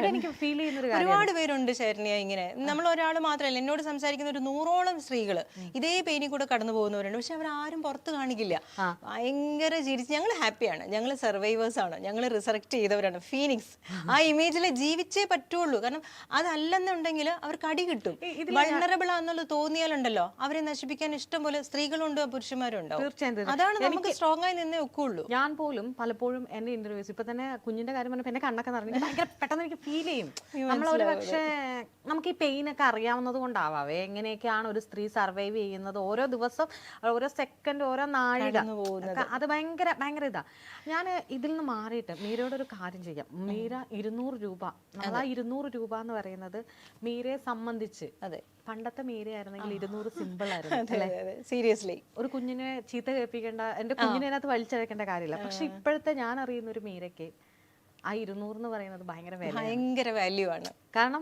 എനിക്ക് ഫീൽ ചെയ്യുന്ന ഒരു കാര്യം. ഒരുപാട് പേരുണ്ട് ശരണ്യ ഇങ്ങനെ. നമ്മൾ ഒരാൾ മാത്രമല്ല, എന്നോട് സംസാരിക്കുന്ന ഒരു 100ഓളം സ്ത്രീകൾ ഇതേ പെയിനിൽ കൂടെ കടന്നു പോകുന്നവരുണ്ട്. പക്ഷെ അവരാരും പുറത്ത് കാണിക്കില്ല. ഭയങ്കര ചിരിച്ച് ഞങ്ങൾ ഹാപ്പിയാണ്, ഞങ്ങൾ സർവൈവേഴ്സ് ആണ്, ഞങ്ങൾ റിസറക്ട് ചെയ്തവരാണ്, ഫീനിക്സ്. ആ ഇമേജിൽ ജീവിച്ചേ പറ്റുള്ളൂ. കാരണം അതല്ലെന്നുണ്ടെങ്കിൽ അവർക്ക് അടി കിട്ടും. വൾണറബിൾ ആണെന്നുള്ളത് തോന്നിയാലുണ്ടല്ലോ അവരെ നശിപ്പിക്കാൻ ഇഷ്ടം പോലെ സ്ത്രീകളുണ്ട്, പുരുഷന്മാരും ഉണ്ടാവും. തീർച്ചയായും അതാണ് നമുക്ക് സ്ട്രോങ് ആയി നിന്നേ ഒക്കുള്ളൂ. ഞാൻ പോലും പലപ്പോഴും എന്റെ ഇന്റർവ്യൂസ്, ഇപ്പൊ തന്നെ കുഞ്ഞിന്റെ കാര്യം പറഞ്ഞപ്പോൾ എന്നെ കണ്ണൊക്കെ നിറഞ്ഞു, ഭയങ്കര പെട്ടെന്ന് എനിക്ക് ഫീൽ ചെയ്യും. നമ്മളൊരു പക്ഷേ നമുക്ക് ഈ പെയിൻ ഒക്കെ അറിയാവുന്നത് കൊണ്ടാവാവേ എങ്ങനെയൊക്കെയാണ് ഒരു സ്ത്രീ സർവൈവ് ചെയ്യുന്നത്, ഓരോ ദിവസം, ഓരോ സെക്കൻഡ്, ഓരോ നാഴിക, അത് ഭയങ്കര ഭയങ്കര ഇതാ. ഞാൻ ഇതിൽ നിന്ന് മാറിയിട്ട് മീരയോട് ഒരു കാര്യം ചെയ്യാം. മീര 200 രൂപ, നമ്മൾ ആ 200 രൂപ എന്ന് പറയുന്നത് മീരയെ സംബന്ധിച്ച്, അതെ, പണ്ടത്തെ മീരയായിരുന്നെങ്കിൽ 200 സിമ്പിൾ ആയിരുന്നു. സീരിയസ്ലി ഒരു കുഞ്ഞിനെ ചീത്ത കേൾപ്പിക്കേണ്ട, എന്റെ കുഞ്ഞിനെ അതിനകത്ത് വലിച്ചഴക്കേണ്ട കാര്യമില്ല. പക്ഷെ ഇപ്പോഴത്തെ ഞാൻ അറിയുന്ന ഒരു മീരയ്ക്ക് ആ 200 എന്ന് പറയുന്നത് ഭയങ്കര വാല്യൂ ആണ്. കാരണം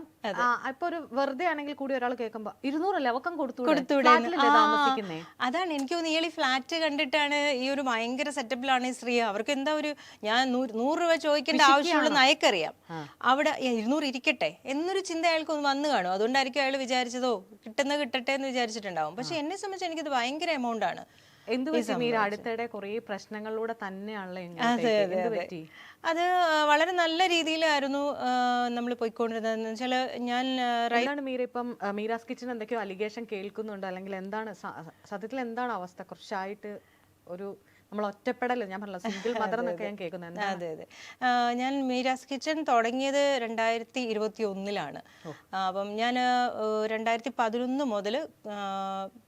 ഇപ്പൊ ഒരു വെറുതെ ആണെങ്കിൽ കൂടി ഒരാൾ കേൾക്കുമ്പോ 200 അല്ലേ അവക്കം താമസിക്കുന്നേ. അതാണ് എനിക്ക് തോന്നുന്നു, ഈ ഫ്ലാറ്റ് കണ്ടിട്ടാണ് ഈ ഒരു ഭയങ്കര സെറ്റപ്പിലാണ് ഈ സ്ത്രീ. അവർക്ക് എന്താ ഒരു, ഞാൻ 100 രൂപ ചോദിക്കേണ്ട ആവശ്യമുള്ള നയക്കറിയാം, അവിടെ 200 ഇരിക്കട്ടെ എന്നൊരു ചിന്ത അയാൾക്ക് ഒന്ന് വന്നു കാണും. അതുകൊണ്ടായിരിക്കും അയാൾ വിചാരിച്ചതോ കിട്ടട്ടെ എന്ന് വിചാരിച്ചിട്ടുണ്ടാവും. പക്ഷെ എന്നെ സംബന്ധിച്ച് എനിക്കത് ഭയങ്കര എമൗണ്ട് ആണ്. എന്ത് പറ്റി മീര? അടുത്തിടെ കുറെ പ്രശ്നങ്ങളിലൂടെ തന്നെയാണല്ലോ. അത് വളരെ നല്ല രീതിയിലായിരുന്നു നമ്മൾ പോയിക്കൊണ്ടിരുന്നതെന്ന് വെച്ചാൽ, ഞാൻ മീര ഇപ്പം മീരാസ് കിച്ചൺ എന്തൊക്കെയോ അലിഗേഷൻ കേൾക്കുന്നുണ്ട്, അല്ലെങ്കിൽ എന്താണ് സത്യത്തിൽ എന്താണ് അവസ്ഥ? കുറച്ചായിട്ട് ഒരു നമ്മൾ ഒറ്റപ്പെടല്ലോ, ഞാൻ പറഞ്ഞല്ലോ സിംഗിൾ മദർ എന്നൊക്കെ ഞാൻ കേൾക്കുന്നത്. അതെ അതെ, ഞാൻ മീരാസ് കിച്ചൺ തുടങ്ങിയത് 2021-ലാണ്. അപ്പം ഞാൻ 2011 മുതൽ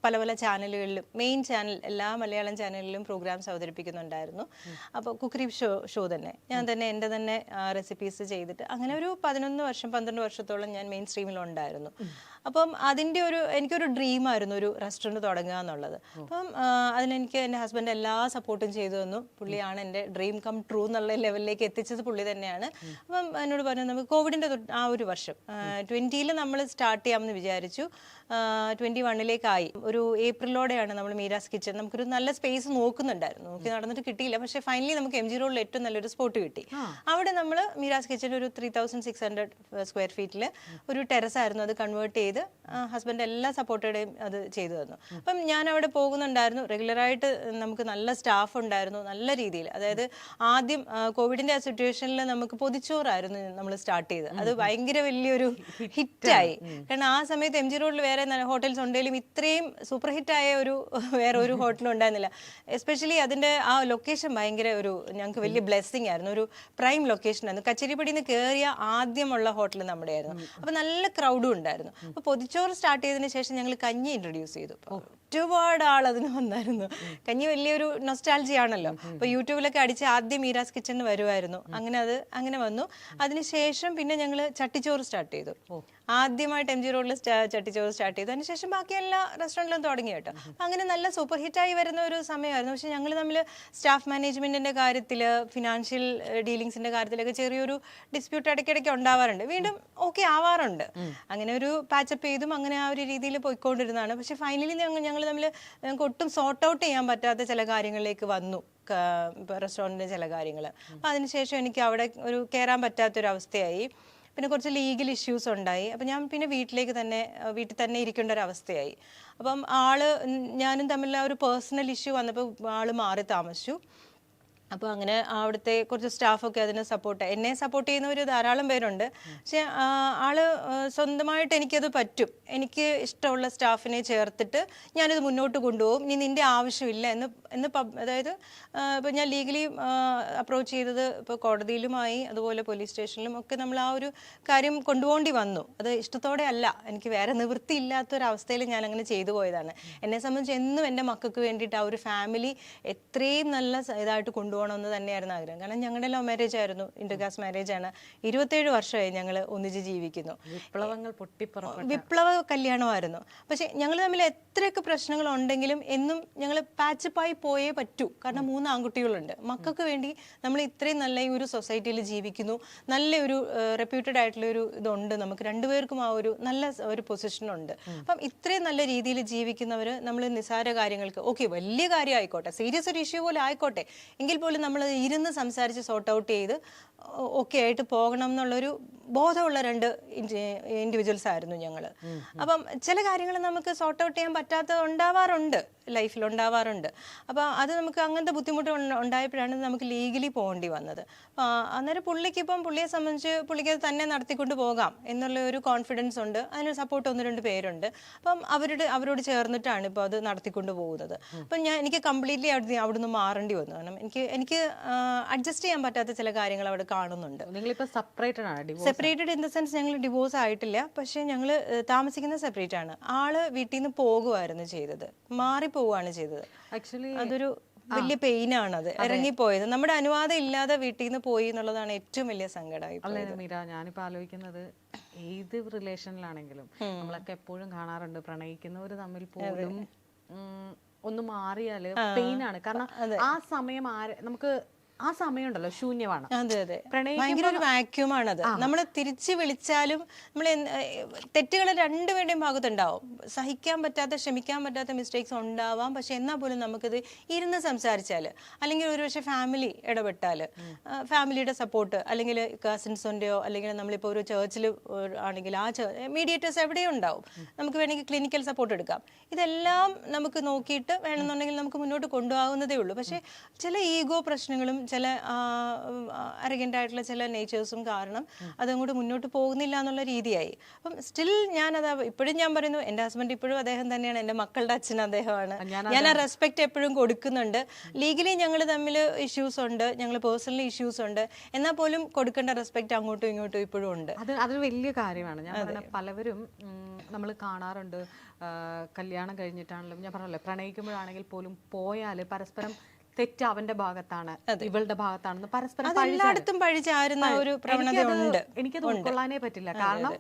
പല പല ചാനലുകളിലും, മെയിൻ ചാനൽ, എല്ലാ മലയാളം ചാനലിലും പ്രോഗ്രാംസ് അവതരിപ്പിക്കുന്നുണ്ടായിരുന്നു. അപ്പോൾ കുക്കറി ഷോ തന്നെ ഞാൻ തന്നെ എൻ്റെ തന്നെ റെസിപ്പീസ് ചെയ്തിട്ട് അങ്ങനെ ഒരു 12 വർഷത്തോളം ഞാൻ മെയിൻ സ്ട്രീമിലുണ്ടായിരുന്നു. അപ്പം അതിൻ്റെ എനിക്കൊരു ഡ്രീമായിരുന്നു ഒരു റെസ്റ്റോറൻറ്റ് തുടങ്ങുക എന്നുള്ളത്. അപ്പം അതിനെനിക്ക് എൻ്റെ ഹസ്ബൻഡ് എല്ലാ സപ്പോർട്ടും ചെയ്തു തന്നു. പുള്ളിയാണ് എൻ്റെ ഡ്രീം കം ട്രൂ എന്നുള്ള ലെവലിലേക്ക് എത്തിച്ചത് പുള്ളി തന്നെയാണ്. അപ്പം എന്നോട് പറഞ്ഞു, നമുക്ക് കോവിഡിൻ്റെ ആ ഒരു വർഷം 20-ൽ നമ്മൾ സ്റ്റാർട്ട് ചെയ്യാമെന്ന് വിചാരിച്ചു. 21-ലേക്കായി. ഒരു ഏപ്രിലോടെയാണ് നമ്മൾ മീരാസ് കിച്ചൺ, നമുക്കൊരു നല്ല സ്പേസ് നോക്കുന്നുണ്ടായിരുന്നു, നോക്കി നടന്നിട്ട് കിട്ടിയില്ല. പക്ഷേ ഫൈനലി നമുക്ക് MG റോഡിൽ ഏറ്റവും നല്ലൊരു സ്പോട്ട് കിട്ടി. അവിടെ നമ്മൾ മീരാസ് കിച്ചൺ ഒരു 3600 സ്ക്വയർ ഫീറ്റിൽ ഒരു ടെറസ് ആയിരുന്നു, അത് കൺവേർട്ട് ചെയ്ത് ഹസ്ബൻഡ് എല്ലാ സപ്പോർട്ടോടെയും അത് ചെയ്തു തന്നു. അപ്പം ഞാൻ അവിടെ പോകുന്നുണ്ടായിരുന്നു റെഗുലറായിട്ട്. നമുക്ക് നല്ല സ്റ്റാഫ് ഉണ്ടായിരുന്നു, നല്ല രീതിയിൽ. അതായത് ആദ്യം കോവിഡിന്റെ ആ സിറ്റുവേഷനിൽ നമുക്ക് പൊതിച്ചോറായിരുന്നു നമ്മൾ സ്റ്റാർട്ട് ചെയ്തത്. അത് ഭയങ്കര വലിയൊരു ഹിറ്റായി. കാരണം ആ സമയത്ത് MG റോഡിൽ വേറെ ഹോട്ടൽസ് ഉണ്ടെങ്കിലും ഇത്രയും സൂപ്പർ ഹിറ്റായ വേറെ ഒരു ഹോട്ടലും ഉണ്ടായിരുന്നില്ല. എസ്പെഷ്യലി അതിന്റെ ആ ലൊക്കേഷൻ ഭയങ്കര ഞങ്ങൾക്ക് വലിയ ബ്ലെസ്സിങ് ആയിരുന്നു. ഒരു പ്രൈം ലൊക്കേഷൻ ആയിരുന്നു. കച്ചേരിപ്പടിയിൽ നിന്ന് കയറിയ ആദ്യമുള്ള ഹോട്ടൽ നമ്മുടെ ആയിരുന്നു. അപ്പൊ നല്ല ക്രൗഡും ഉണ്ടായിരുന്നു. അപ്പൊ പൊതിച്ചോറ് സ്റ്റാർട്ട് ചെയ്തതിന് ശേഷം ഞങ്ങൾ കഞ്ഞി ഇൻട്രൊഡ്യൂസ് ചെയ്തു. ഒരുപാട് ആൾ അതിന് വന്നായിരുന്നു. കഞ്ഞി വലിയൊരു നൊസ്റ്റാൾജി ആണല്ലോ. അപ്പൊ യൂട്യൂബിലൊക്കെ അടിച്ച് ആദ്യം മീരാസ് കിച്ചണിന് വരുമായിരുന്നു. അങ്ങനെ വന്നു. അതിനുശേഷം പിന്നെ ഞങ്ങൾ ചട്ടിച്ചോറ് സ്റ്റാർട്ട് ചെയ്തു. ആദ്യമായിട്ട് MG റോഡിൽ ചട്ടിച്ചോറ് സ്റ്റാർട്ട് ചെയ്തു. അതിനുശേഷം ബാക്കി എല്ലാ റെസ്റ്റോറൻറ്റിലും തുടങ്ങി കേട്ടോ. അങ്ങനെ നല്ല സൂപ്പർ ഹിറ്റായി വരുന്ന ഒരു സമയമായിരുന്നു. പക്ഷെ ഞങ്ങൾ തമ്മിൽ സ്റ്റാഫ് മാനേജ്മെന്റിന്റെ കാര്യത്തിൽ, ഫിനാൻഷ്യൽ ഡീലിങ്സിന്റെ കാര്യത്തിലൊക്കെ ചെറിയൊരു ഡിസ്പ്യൂട്ട് ഇടയ്ക്കിടയ്ക്ക് ഉണ്ടാവാറുണ്ട്. വീണ്ടും ഓക്കെ ആവാറുണ്ട്. അങ്ങനെ ഒരു പാച്ചപ്പ് ചെയ്തും അങ്ങനെ ആ ഒരു രീതിയിൽ പോയിക്കൊണ്ടിരുന്നതാണ്. പക്ഷെ ഫൈനലി ഞങ്ങൾ തമ്മിൽ ഞങ്ങൾക്ക് ഒട്ടും സോർട്ട് ഔട്ട് ചെയ്യാൻ പറ്റാത്ത ചില കാര്യങ്ങളിലേക്ക് വന്നു, റെസ്റ്റോറൻറ്റിൻ്റെ ചില കാര്യങ്ങൾ. അപ്പം അതിനുശേഷം എനിക്ക് അവിടെ കയറാൻ പറ്റാത്തൊരവസ്ഥയായി. പിന്നെ കുറച്ച് ലീഗൽ ഇഷ്യൂസ് ഉണ്ടായി. അപ്പം ഞാൻ പിന്നെ വീട്ടിൽ തന്നെ ഇരിക്കേണ്ട ഒരു അവസ്ഥയായി. അപ്പം ഞാനും തമ്മിലുള്ള ഒരു പേഴ്സണൽ ഇഷ്യൂ വന്നപ്പോൾ ആള് മാറി താമസിച്ചു. അപ്പോൾ അങ്ങനെ അവിടുത്തെ കുറച്ച് സ്റ്റാഫൊക്കെ അതിനെ എന്നെ സപ്പോർട്ട് ചെയ്യുന്നവർ ധാരാളം പേരുണ്ട്. പക്ഷെ ആള് സ്വന്തമായിട്ട് എനിക്കത് പറ്റും, എനിക്ക് ഇഷ്ടമുള്ള സ്റ്റാഫിനെ ചേർത്തിട്ട് ഞാനിത് മുന്നോട്ട് കൊണ്ടുപോകും, ഇനി നിൻ്റെ ആവശ്യമില്ല എന്ന് അതായത് ഇപ്പോൾ ഞാൻ ലീഗലി അപ്രോച്ച് ചെയ്തത് ഇപ്പോൾ കോടതിയിലുമായി അതുപോലെ പോലീസ് സ്റ്റേഷനിലും ഒക്കെ നമ്മൾ ആ ഒരു കാര്യം കൊണ്ടുപോകേണ്ടി വന്നു. അത് ഇഷ്ടത്തോടെ അല്ല, എനിക്ക് വേറെ നിവൃത്തിയില്ലാത്തൊരവസ്ഥയിൽ ഞാൻ അങ്ങനെ ചെയ്തു പോയതാണ്. എന്നെ സംബന്ധിച്ച് എന്നും എൻ്റെ മക്കൾക്ക് വേണ്ടിയിട്ട് ആ ഒരു ഫാമിലി എത്രയും നല്ല ഇതായിട്ട് കൊണ്ടുപോകണമെന്ന് തന്നെയായിരുന്നു ആഗ്രഹം. കാരണം ഞങ്ങളുടെ ലവ് മാരേജ് ആയിരുന്നു, ഇന്റർകാസ്റ്റ് മാരേജ് ആണ്. 27 വർഷമായി ഞങ്ങൾ ഒന്നിച്ച് ജീവിക്കുന്നു. വിപ്ലവ കല്യാണമായിരുന്നു. പക്ഷെ ഞങ്ങൾ തമ്മിൽ എത്രയൊക്കെ പ്രശ്നങ്ങൾ ഉണ്ടെങ്കിലും എന്നും ഞങ്ങൾ പാച്ചപ്പായി പോയേ പറ്റൂ. കാരണം 3 ആൺകുട്ടികളുണ്ട്. മക്കൾക്ക് വേണ്ടി നമ്മൾ ഇത്രയും നല്ല ഈ ഒരു സൊസൈറ്റിയിൽ ജീവിക്കുന്നു, നല്ലൊരു റെപ്യൂട്ടഡ് ആയിട്ടുള്ള ഒരു ഇതുണ്ട്, നമുക്ക് രണ്ടുപേർക്കും ആ ഒരു നല്ല ഒരു പൊസിഷനുണ്ട്. അപ്പം ഇത്രയും നല്ല രീതിയിൽ ജീവിക്കുന്നവർ നമ്മൾ നിസ്സാര കാര്യങ്ങൾക്ക് ഓക്കെ വലിയ കാര്യം ആയിക്കോട്ടെ, സീരിയസ് ഒരു ഇഷ്യൂ പോലെ ആയിക്കോട്ടെ, എങ്കിൽ പോലും നമ്മൾ ഇരുന്ന് സംസാരിച്ച് സോർട്ട് ഔട്ട് ചെയ്ത് ഓക്കെ ആയിട്ട് പോകണം എന്നുള്ളൊരു ബോധമുള്ള 2 ഇൻഡിവിജ്വൽസ് ആയിരുന്നു ഞങ്ങൾ. അപ്പം ചില കാര്യങ്ങൾ നമുക്ക് സോർട്ട് ഔട്ട് ചെയ്യാൻ പറ്റാത്ത ഉണ്ടാവാറുണ്ട്, ലൈഫിൽ ഉണ്ടാവാറുണ്ട്. അപ്പോൾ അത് നമുക്ക് അങ്ങനത്തെ ബുദ്ധിമുട്ട് ഉണ്ടായപ്പോഴാണ് നമുക്ക് ലീഗലി പോകേണ്ടി വന്നത്. അന്നേരം പുള്ളിയെ സംബന്ധിച്ച് പുള്ളിക്ക് അത് തന്നെ നടത്തിക്കൊണ്ട് പോകാം എന്നുള്ള ഒരു കോൺഫിഡൻസ് ഉണ്ട്, അതിന് സപ്പോർട്ട് 1-2 പേരുണ്ട്. അപ്പം അവരോട് ചേർന്നിട്ടാണ് ഇപ്പോൾ അത് നടത്തിക്കൊണ്ട് പോകുന്നത്. അപ്പം എനിക്ക് കംപ്ലീറ്റ്ലി അവിടുന്ന് മാറേണ്ടി വന്നു. കാരണം എനിക്ക് അഡ്ജസ്റ്റ് ചെയ്യാൻ പറ്റാത്ത ചില കാര്യങ്ങൾ അവിടെ കാണുന്നുണ്ട്. സെപ്പറേറ്റഡ് ഇൻ ദ സെൻസ് ഞങ്ങൾ ഡിവോഴ്സ് ആയിട്ടില്ല, പക്ഷെ ഞങ്ങൾ താമസിക്കുന്നത് സെപ്പറേറ്റ് ആണ്. ആള് വീട്ടിൽ നിന്ന് പോകുമായിരുന്നു ചെയ്തത്, മാറിപ്പോവുകയാണ് ചെയ്തത്. ആക്ച്വലി അതൊരു വലിയ പെയിനാണ്, അത് ഇറങ്ങിപ്പോയത്. നമ്മുടെ അനുവാദം ഇല്ലാതെ വീട്ടിൽ നിന്ന് പോയി എന്നുള്ളതാണ് ഏറ്റവും വലിയ സങ്കടമായി. മീര, ഞാനിപ്പോ ആലോചിക്കുന്നത് ഏത് റിലേഷനിലാണെങ്കിലും നമ്മളൊക്കെ എപ്പോഴും കാണാറുണ്ട്, പ്രണയിക്കുന്നവര് തമ്മിൽ പോലും ഒന്ന് മാറിയാല് പെയിനാണ്. കാരണം ആ സമയം നമുക്ക് ആ സമയം ഉണ്ടല്ലോ ശൂന്യമാണ്. അതെ അതെ, ഭയങ്കര ഒരു വാക്യൂമാണത്. നമ്മൾ തിരിച്ചു വിളിച്ചാലും നമ്മൾ തെറ്റുകൾ രണ്ടുപേരുടെയും ഭാഗത്തുണ്ടാവും. സഹിക്കാൻ പറ്റാത്ത, ക്ഷമിക്കാൻ പറ്റാത്ത മിസ്റ്റേക്സ് ഉണ്ടാവാം. പക്ഷെ എന്നാൽ പോലും നമുക്കിത് ഇരുന്ന് സംസാരിച്ചാൽ, അല്ലെങ്കിൽ ഒരുപക്ഷെ ഫാമിലി ഇടപെട്ടാൽ, ഫാമിലിയുടെ സപ്പോർട്ട്, അല്ലെങ്കിൽ കസിൻസിൻ്റെയോ, അല്ലെങ്കിൽ നമ്മളിപ്പോൾ ഒരു ചേർച്ചിൽ ആണെങ്കിൽ ആ മീഡിയേറ്റേഴ്സ് എവിടെയും ഉണ്ടാവും. നമുക്ക് വേണമെങ്കിൽ ക്ലിനിക്കൽ സപ്പോർട്ട് എടുക്കാം. ഇതെല്ലാം നമുക്ക് നോക്കിയിട്ട് വേണമെന്നുണ്ടെങ്കിൽ നമുക്ക് മുന്നോട്ട് കൊണ്ടുപോകുന്നതേ ഉള്ളൂ. പക്ഷേ ചില ഈഗോ പ്രശ്നങ്ങളും ചില അരഗൻ്റ് ആയിട്ടുള്ള ചില നേച്ചേഴ്സും കാരണം അതങ്ങോട്ട് മുന്നോട്ട് പോകുന്നില്ല എന്നുള്ള രീതിയായി. അപ്പം സ്റ്റിൽ ഞാനത് ഇപ്പോഴും ഞാൻ പറയുന്നു, എൻ്റെ ഹസ്ബൻഡ് ഇപ്പോഴും അദ്ദേഹം തന്നെയാണ്, എൻ്റെ മക്കളുടെ അച്ഛൻ അദ്ദേഹമാണ്. ഞാൻ ആ റെസ്പെക്ട് എപ്പോഴും കൊടുക്കുന്നുണ്ട്. ലീഗലി ഞങ്ങൾ തമ്മിൽ ഇഷ്യൂസ് ഉണ്ട്, ഞങ്ങൾ പേഴ്സണലി ഇഷ്യൂസ് ഉണ്ട്, എന്നാൽ പോലും കൊടുക്കേണ്ട റെസ്പെക്ട് അങ്ങോട്ടും ഇങ്ങോട്ടും ഇപ്പോഴും ഉണ്ട്. അതൊരു വലിയ കാര്യമാണ്. ഞാൻ പലവരും നമ്മൾ കാണാറുണ്ട്, കല്യാണം കഴിഞ്ഞിട്ടാണെങ്കിലും ഞാൻ പറഞ്ഞല്ലോ, പ്രണയിക്കുമ്പോഴാണെങ്കിൽ പോലും പോയാൽ പരസ്പരം തെറ്റ് അവന്റെ ഭാഗത്താണ്, ഇവളുടെ ഭാഗത്താണെന്ന് പരസ്പരം എല്ലായിടത്തും പഴിചാരുന്ന ഒരു പ്രവണത ഉണ്ട്. എനിക്കത് ഉൾക്കൊള്ളാനേ പറ്റില്ല. കാരണം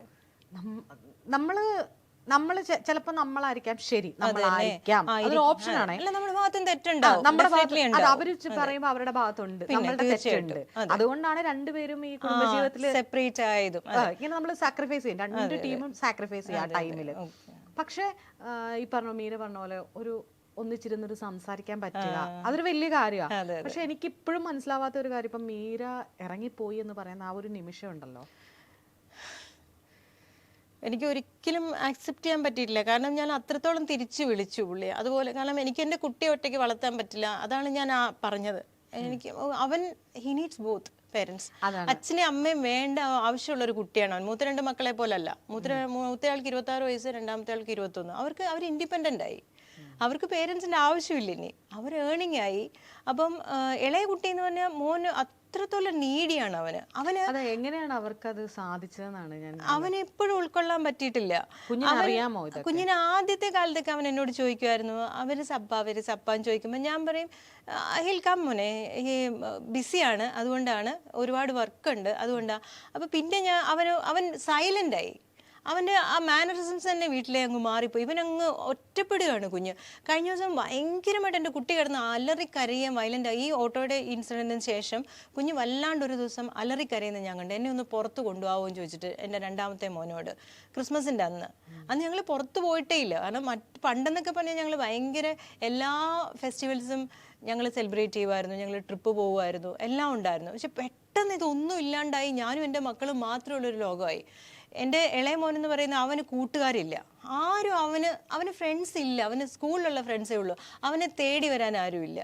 നമ്മള് ചിലപ്പോ നമ്മളായിരിക്കാം ശരി, നമ്മളായിരിക്കാം, അതൊരു ഓപ്ഷനാണ്. അവര് പറയുമ്പോ അവരുടെ ഭാഗത്തുണ്ട്, നമ്മളുടെ തെറ്റുണ്ട്. അതുകൊണ്ടാണ് രണ്ടുപേരും ഈ കുടുംബജീവിതത്തിൽ സെപ്പറേറ്റ് ആയതും. ഇങ്ങനെ നമ്മൾ സാക്രിഫൈസ് ചെയ്യും, 2 ടീമും സാക്രിഫൈസ് ചെയ്യും ആ ടൈമില്. പക്ഷെ ഈ മീര പറഞ്ഞ പോലെ ഒരു ഒന്നിച്ചിരുന്നൊരു സംസാരിക്കാൻ പറ്റുക, അതൊരു വലിയ കാര്യമാണ്. പക്ഷെ എനിക്ക് ഇപ്പോഴും മനസ്സിലാവാത്ത ഒരു കാര്യം, ഇപ്പൊ മീര ഇറങ്ങിപ്പോയി എന്ന് പറയുന്ന ആ ഒരു നിമിഷം ഉണ്ടല്ലോ, എനിക്ക് ഒരിക്കലും ആക്സെപ്റ്റ് ചെയ്യാൻ പറ്റിയിട്ടില്ല. കാരണം ഞാൻ അത്രത്തോളം തിരിച്ചു വിളിച്ചു പുള്ളിയെ. അതുപോലെ കാരണം എനിക്ക് എൻ്റെ കുട്ടിയെ ഒറ്റയ്ക്ക് വളർത്താൻ പറ്റില്ല. അതാണ് ഞാൻ പറഞ്ഞത്. എനിക്ക് ഹി നീഡ്സ് ബോത്ത് പേരൻസ്. അച്ഛനും അമ്മയും വേണ്ട ആവശ്യമുള്ള ഒരു കുട്ടിയാണ് അവൻ. മൂത്ത 2 മക്കളെ പോലല്ല. മൂത്തയാൾക്ക് 26 വയസ്സ്, രണ്ടാമത്തെ ആൾക്ക് 21. അവർ ഇൻഡിപെൻഡൻ്റ് ആയി. അവർക്ക് പേരൻസിൻ്റെ ആവശ്യമില്ല. ഇനി അവർ ഏണിംഗ് ആയി. അപ്പം ഇളയ കുട്ടി എന്ന് പറഞ്ഞാൽ മോന് അത്രത്തോളം നീഡിയാണ് അവന് എങ്ങനെയാണ് അവർക്കത് സാധിച്ചതെന്നാണ് ഞാൻ അവന് എപ്പോഴും ഉൾക്കൊള്ളാൻ പറ്റിയിട്ടില്ല. കുഞ്ഞിന് ആദ്യത്തെ കാലത്തൊക്കെ അവൻ എന്നോട് ചോദിക്കുമായിരുന്നു, അവര് സപ്പാന്ന് ചോദിക്കുമ്പോൾ ഞാൻ പറയും ഹിൽ കം മോനെ, ഈ ബിസിയാണ്, അതുകൊണ്ടാണ്, ഒരുപാട് വർക്ക് ഉണ്ട്, അതുകൊണ്ടാണ്. അപ്പം പിന്നെ അവൻ സൈലൻ്റ് ആയി. അവൻ്റെ ആ മാനറിസംസ് തന്നെ വീട്ടിലെ അങ്ങ് മാറിപ്പോയി. ഇവനങ്ങ് ഒറ്റപ്പെടുകയാണ് കുഞ്ഞ്. കഴിഞ്ഞ ദിവസം ഭയങ്കരമായിട്ട് എൻ്റെ കുട്ടി കിടന്ന് അലറിക്കരയാൻ വയലൻ്റായി. ഈ ഓട്ടോയുടെ ഇൻസിഡൻറ്റിന് ശേഷം കുഞ്ഞ് വല്ലാണ്ട് ഒരു ദിവസം അലറിക്കരയുന്നത് ഞാൻ കണ്ടു. എന്നെ ഒന്ന് പുറത്ത് കൊണ്ടുപോകുമെന്ന് ചോദിച്ചിട്ട് എൻ്റെ 2ാമത്തെ മോനോട്. ക്രിസ്മസിൻ്റെ അന്ന് ഞങ്ങൾ പുറത്ത് പോയിട്ടേ ഇല്ല. കാരണം പണ്ടെന്നൊക്കെ പറഞ്ഞാൽ ഞങ്ങൾ ഭയങ്കര എല്ലാ ഫെസ്റ്റിവൽസും ഞങ്ങൾ സെലിബ്രേറ്റ് ചെയ്യുമായിരുന്നു, ഞങ്ങൾ ട്രിപ്പ് പോകുമായിരുന്നു, എല്ലാം ഉണ്ടായിരുന്നു. പക്ഷെ പെട്ടെന്ന് ഇതൊന്നും ഇല്ലാണ്ടായി. ഞാനും എൻ്റെ മക്കളും മാത്രമുള്ളൊരു ലോകമായി. എൻ്റെ ഇളയ മോനെന്ന് പറയുന്ന അവന് കൂട്ടുകാരില്ല, ആരും അവന് ഫ്രണ്ട്സ് ഇല്ല. അവന് സ്കൂളിലുള്ള ഫ്രണ്ട്സേ ഉള്ളൂ, അവനെ തേടി വരാൻ ആരുമില്ല.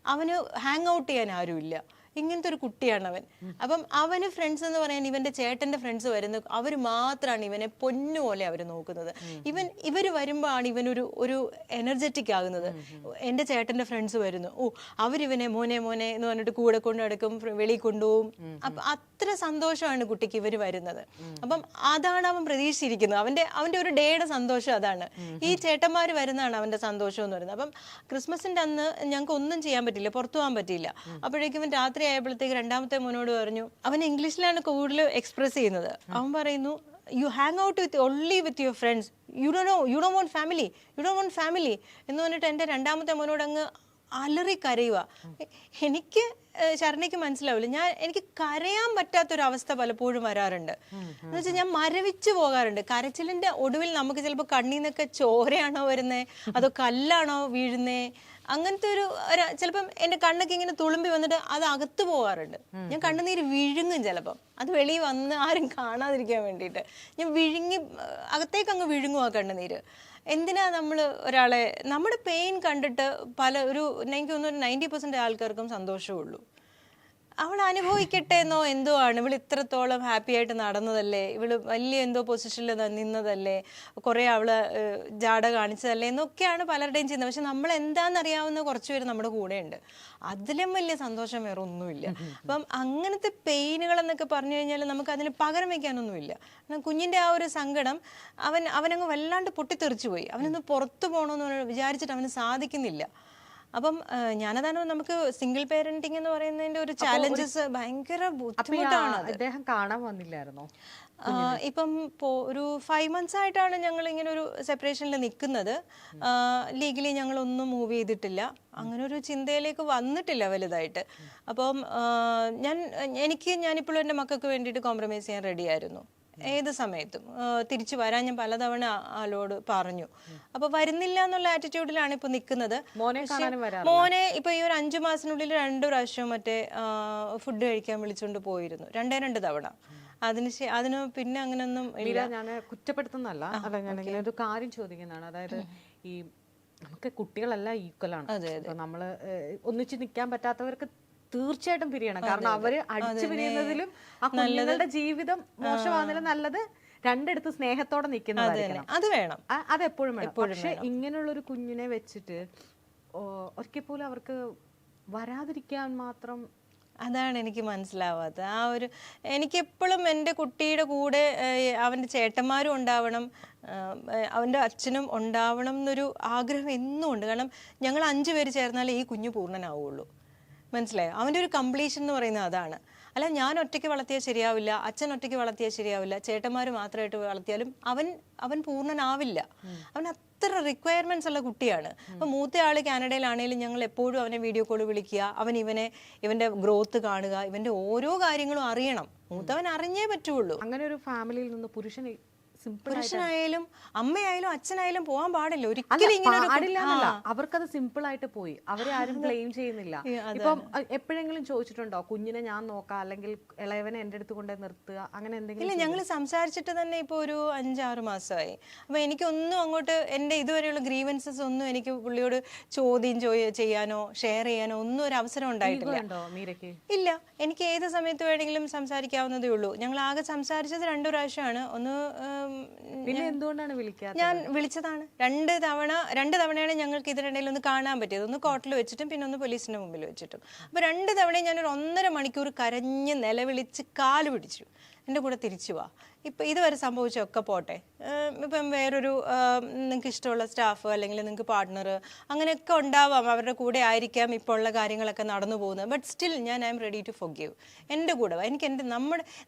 അവന് ഹാങ് ഔട്ട് ചെയ്യാൻ ആരുമില്ല. ഇങ്ങനത്തെ ഒരു കുട്ടിയാണ് അവൻ. അപ്പം അവന് ഫ്രണ്ട്സ് എന്ന് പറയാൻ ഇവന്റെ ചേട്ടന്റെ ഫ്രണ്ട്സ് വരുന്ന അവർ മാത്രമാണ് ഇവനെ പൊന്നുപോലെ അവർ നോക്കുന്നത്. ഇവർ വരുമ്പോഴാണ് ഇവനൊരു എനർജറ്റിക് ആകുന്നത്. എൻ്റെ ചേട്ടന്റെ ഫ്രണ്ട്സ് വരുന്നു, ഓ അവരിവനെ മോനെ മോനെ എന്ന് പറഞ്ഞിട്ട് കൂടെ കൊണ്ട് നടക്കും, വെളിയിൽ കൊണ്ടുപോകും. അപ്പം അത്ര സന്തോഷമാണ് കുട്ടിക്ക് ഇവർ വരുന്നത്. അപ്പം അതാണ് അവൻ പ്രതീക്ഷിച്ചിരിക്കുന്നത്. അവന്റെ ഒരു ഡേയുടെ സന്തോഷം അതാണ്. ഈ ചേട്ടന്മാർ വരുന്നതാണ് അവന്റെ സന്തോഷം എന്ന് പറയുന്നത്. അപ്പം ക്രിസ്മസിന്റെ അന്ന് ഞങ്ങൾക്ക് ഒന്നും ചെയ്യാൻ പറ്റില്ല, പുറത്തു പോകാൻ പറ്റിയില്ല. അപ്പോഴേക്കും ഇവൻ രാത്രി ആയപ്പോഴത്തേക്ക് രണ്ടാമത്തെ മോനോട് പറഞ്ഞു, അവൻ ഇംഗ്ലീഷിലാണ് കൂടുതൽ എക്സ്പ്രസ് ചെയ്യുന്നത്. അവൻ പറയുന്നു, you hang out with only with your friends, you don't want family എന്ന് പറഞ്ഞിട്ട് എൻ്റെ രണ്ടാമത്തെ മോനോട് അങ്ങ് അലറി കരയുക. എനിക്ക് ശരണ്യക്ക് മനസ്സിലാവില്ല, എനിക്ക് കരയാൻ പറ്റാത്തൊരവസ്ഥ പലപ്പോഴും വരാറുണ്ട്. എന്ന് വെച്ചാൽ ഞാൻ മരവിച്ചു പോകാറുണ്ട്. കരച്ചിലിന്റെ ഒടുവിൽ നമുക്ക് ചിലപ്പോൾ കണ്ണിൽ നിന്നൊക്കെ ചോരയാണോ വരുന്നേ അതോ കല്ലാണോ വീഴുന്നേ, അങ്ങനത്തെ ഒരു ചിലപ്പം എൻ്റെ കണ്ണൊക്കെ ഇങ്ങനെ തുളുമ്പി വന്നിട്ട് അത് അകത്ത് പോകാറുണ്ട്. ഞാൻ കണ്ണുനീര് വിഴുങ്ങും ചിലപ്പം, അത് വെളിയിൽ വന്ന് ആരും കാണാതിരിക്കാൻ വേണ്ടിയിട്ട് ഞാൻ അകത്തേക്ക് അങ്ങ് വിഴുങ്ങും ആ കണ്ണുനീര്. എന്തിനാ നമ്മൾ ഒരാളെ നമ്മുടെ പെയിൻ കണ്ടിട്ട് എനിക്ക് തോന്നുന്നു 90% ആൾക്കാർക്കും സന്തോഷമുള്ളൂ. അവൾ അനുഭവിക്കട്ടെ എന്നോ എന്തോ ആണ്. ഇവൾ ഇത്രത്തോളം ഹാപ്പി ആയിട്ട് നടന്നതല്ലേ, ഇവള് വലിയ എന്തോ പൊസിഷനിൽ നിന്നതല്ലേ, കുറെ അവള് ജാട കാണിച്ചതല്ലേ എന്നൊക്കെയാണ് പലരുടെയും ചെയ്യുന്നത്. പക്ഷെ നമ്മൾ എന്താണെന്നറിയാവുന്ന കുറച്ചുപേര് നമ്മുടെ കൂടെയുണ്ട്. അതിലും വലിയ സന്തോഷം വേറെ ഒന്നുമില്ല. അപ്പം അങ്ങനത്തെ പെയിനുകൾ എന്നൊക്കെ പറഞ്ഞു കഴിഞ്ഞാൽ നമുക്ക് അതിന് പകരം വയ്ക്കാനൊന്നുമില്ല. കുഞ്ഞിന്റെ ആ ഒരു സങ്കടം അവനങ്ങ് വല്ലാണ്ട് പൊട്ടിത്തെറിച്ചു പോയി. അവനൊന്ന് പുറത്തു പോകണമെന്ന് വിചാരിച്ചിട്ട് അവന് സാധിക്കുന്നില്ല. അപ്പം ഞാനതാണ് നമുക്ക് സിംഗിൾ പേരന്റിങ് എന്ന് പറയുന്നതിന്റെ ഒരു ചാലഞ്ചസ് ഭയങ്കര ബുദ്ധിമുട്ടാണ്. അദ്ദേഹം കാണാൻ വന്നില്ലായിരുന്നോ? ഇപ്പം ഒരു 5 months ആയിട്ടാണ് ഞങ്ങൾ ഇങ്ങനെ ഒരു സെപ്പറേഷനിൽ നിൽക്കുന്നത്. ലീഗലി ഞങ്ങളൊന്നും മൂവ് ചെയ്തിട്ടില്ല, അങ്ങനെ ഒരു ചിന്തയിലേക്ക് വന്നിട്ടില്ല വലുതായിട്ട്. അപ്പം ഞാനിപ്പോഴും എൻ്റെ മക്കൾക്ക് വേണ്ടിയിട്ട് കോംപ്രമൈസ് ചെയ്യാൻ റെഡിയായിരുന്നു. ഏത് സമയത്തും തിരിച്ചു വരാൻ ഞാൻ പലതവണ ആളോട് പറഞ്ഞു. അപ്പൊ വരുന്നില്ല എന്നുള്ള ആറ്റിറ്റ്യൂഡിലാണ് ഇപ്പൊ നിൽക്കുന്നത്. മോനെ ഇപ്പൊ ഈ ഒരു 5 മാസത്തിനുള്ളിൽ 2 പ്രാവശ്യം മറ്റേ ഫുഡ് കഴിക്കാൻ വിളിച്ചുകൊണ്ട് പോയിരുന്നു, 2 തവണ. അതിന് പിന്നെ അങ്ങനൊന്നും ഇല്ല. ഞാൻ കുറ്റപ്പെടുത്തുന്നല്ല, അല്ല ഞാൻ ഒരു കാര്യം ചോദിക്കുന്നതാണ്. അതായത് ഈ നമുക്ക് കുട്ടികളെല്ലാം ഈക്വലാണ്. നമ്മള് ഒന്നിച്ച് നിൽക്കാൻ പറ്റാത്തവർക്ക് തീർച്ചയായിട്ടും പിരിയണം. കാരണം അവര് അടിച്ചു പിരിയുന്നതിലും ആ കുഞ്ഞുങ്ങളുടെ ജീവിതം മോശമാകുന്നതിലും നല്ലത് രണ്ടിടത്ത് സ്നേഹത്തോടെ നിൽക്കുന്നതായിരിക്കണം. അത് വേണം, അതെപ്പോഴും വേണം. പക്ഷെ ഇങ്ങനെയുള്ള ഒരു കുഞ്ഞിനെ വെച്ചിട്ട് ഒരിക്കൽ പോലും അവർക്ക് വരാതിരിക്കാൻ മാത്രം, അതാണ് എനിക്ക് മനസ്സിലാവാത്തത്. എനിക്കെപ്പോഴും എൻ്റെ കുട്ടിയുടെ കൂടെ അവൻ്റെ ചേട്ടന്മാരും ഉണ്ടാവണം, അവൻ്റെ അച്ഛനും ഉണ്ടാവണം എന്നൊരു ആഗ്രഹം എന്നും ഉണ്ട്. കാരണം ഞങ്ങൾ 5 പേര് ചേർന്നാലേ ഈ കുഞ്ഞ് പൂർണ്ണനാവുള്ളൂ. മനസ്സിലായോ? അവൻ്റെ ഒരു കംപ്ലീഷൻ എന്ന് പറയുന്നത് അതാണ്. അല്ല ഞാൻ ഒറ്റയ്ക്ക് വളർത്തിയാൽ ശരിയാവില്ല, അച്ഛൻ ഒറ്റയ്ക്ക് വളർത്തിയാൽ ശരിയാവില്ല, ചേട്ടന്മാർ മാത്രമായിട്ട് വളർത്തിയാലും അവൻ പൂർണ്ണനാവില്ല. അവൻ അത്ര റിക്വയർമെന്റ്സ് ഉള്ള കുട്ടിയാണ്. അപ്പൊ മൂത്ത ആള് കാനഡയിലാണെങ്കിലും ഞങ്ങൾ എപ്പോഴും അവനെ വീഡിയോ കോൾ വിളിക്കുക, ഇവന്റെ ഗ്രോത്ത് കാണുക, ഇവന്റെ ഓരോ കാര്യങ്ങളും അറിയണം. മൂത്തവൻ അറിഞ്ഞേ പറ്റുള്ളൂ. അങ്ങനെ ഒരു ഫാമിലിയിൽ നിന്ന് പുരുഷനായാലും അമ്മയായാലും അച്ഛനായാലും പോകാൻ പാടില്ല ഒരിക്കലും. അവർക്കത് സിമ്പിൾ ആയിട്ട് പോയി, അവരെ ആരും ബ്ലെയിം ചെയ്യുന്നില്ല. ഇപ്പം എപ്പോഴെങ്കിലും ചോദിച്ചിട്ടുണ്ടോ കുഞ്ഞിനെ ഞാൻ നോക്കാം അല്ലെങ്കിൽ ഇളയവനെ എന്റെ അടുത്ത് കൊണ്ടേ നിർത്തുക, അങ്ങനെ എന്തെങ്കിലും? ഇല്ല, ഞങ്ങൾ സംസാരിച്ചിട്ട് തന്നെ ഇപ്പൊ ഒരു 5-6 മാസമായി. അപ്പൊ എനിക്കൊന്നും അങ്ങോട്ട് എന്റെ ഇതുവരെയുള്ള ഗ്രീവൻസസ് ഒന്നും എനിക്ക് പുള്ളിയോട് ചോദ്യം ചെയ്യാനോ ഷെയർ ചെയ്യാനോ ഒന്നും ഒരു അവസരം ഉണ്ടായിട്ടില്ല. ഇല്ല, എനിക്ക് ഏത് സമയത്ത് വേണമെങ്കിലും സംസാരിക്കാവുന്നതേ ഉള്ളൂ. ഞങ്ങൾ ആകെ സംസാരിച്ചത് 2 പ്രാവശ്യമാണ്. ഒന്ന് പിന്നെ എന്തുകൊണ്ടാണ് വിളിക്കാത്തത്? ഞാൻ വിളിച്ചതാണ് 2 തവണയാണ് ഞങ്ങൾക്ക് ഇതിനിടയിൽ ഒന്ന് കാണാൻ പറ്റിയത്. ഒന്ന് കോർട്ടിൽ വെച്ചിട്ടും പിന്നെ ഒന്ന് പോലീസിന്റെ മുമ്പിൽ വെച്ചിട്ടും. അപ്പൊ 2 തവണയും ഞാനൊരു 1.5 മണിക്കൂർ കരഞ്ഞ് നിലവിളിച്ച് കാല് പിടിച്ചു, എൻ്റെ കൂടെ തിരിച്ചു വാ, ഇപ്പം ഇതുവരെ സംഭവിച്ചൊക്കെ പോട്ടെ, ഇപ്പം വേറൊരു നിങ്ങൾക്ക് ഇഷ്ടമുള്ള സ്റ്റാഫ് അല്ലെങ്കിൽ നിങ്ങൾക്ക് പാർട്ട്ണർ അങ്ങനെയൊക്കെ ഉണ്ടാവാം, അവരുടെ കൂടെ ആയിരിക്കാം ഇപ്പോൾ ഉള്ള കാര്യങ്ങളൊക്കെ നടന്നു പോകുന്നത്. But still I'm ready to forgive. എൻ്റെ കൂടെ എനിക്ക്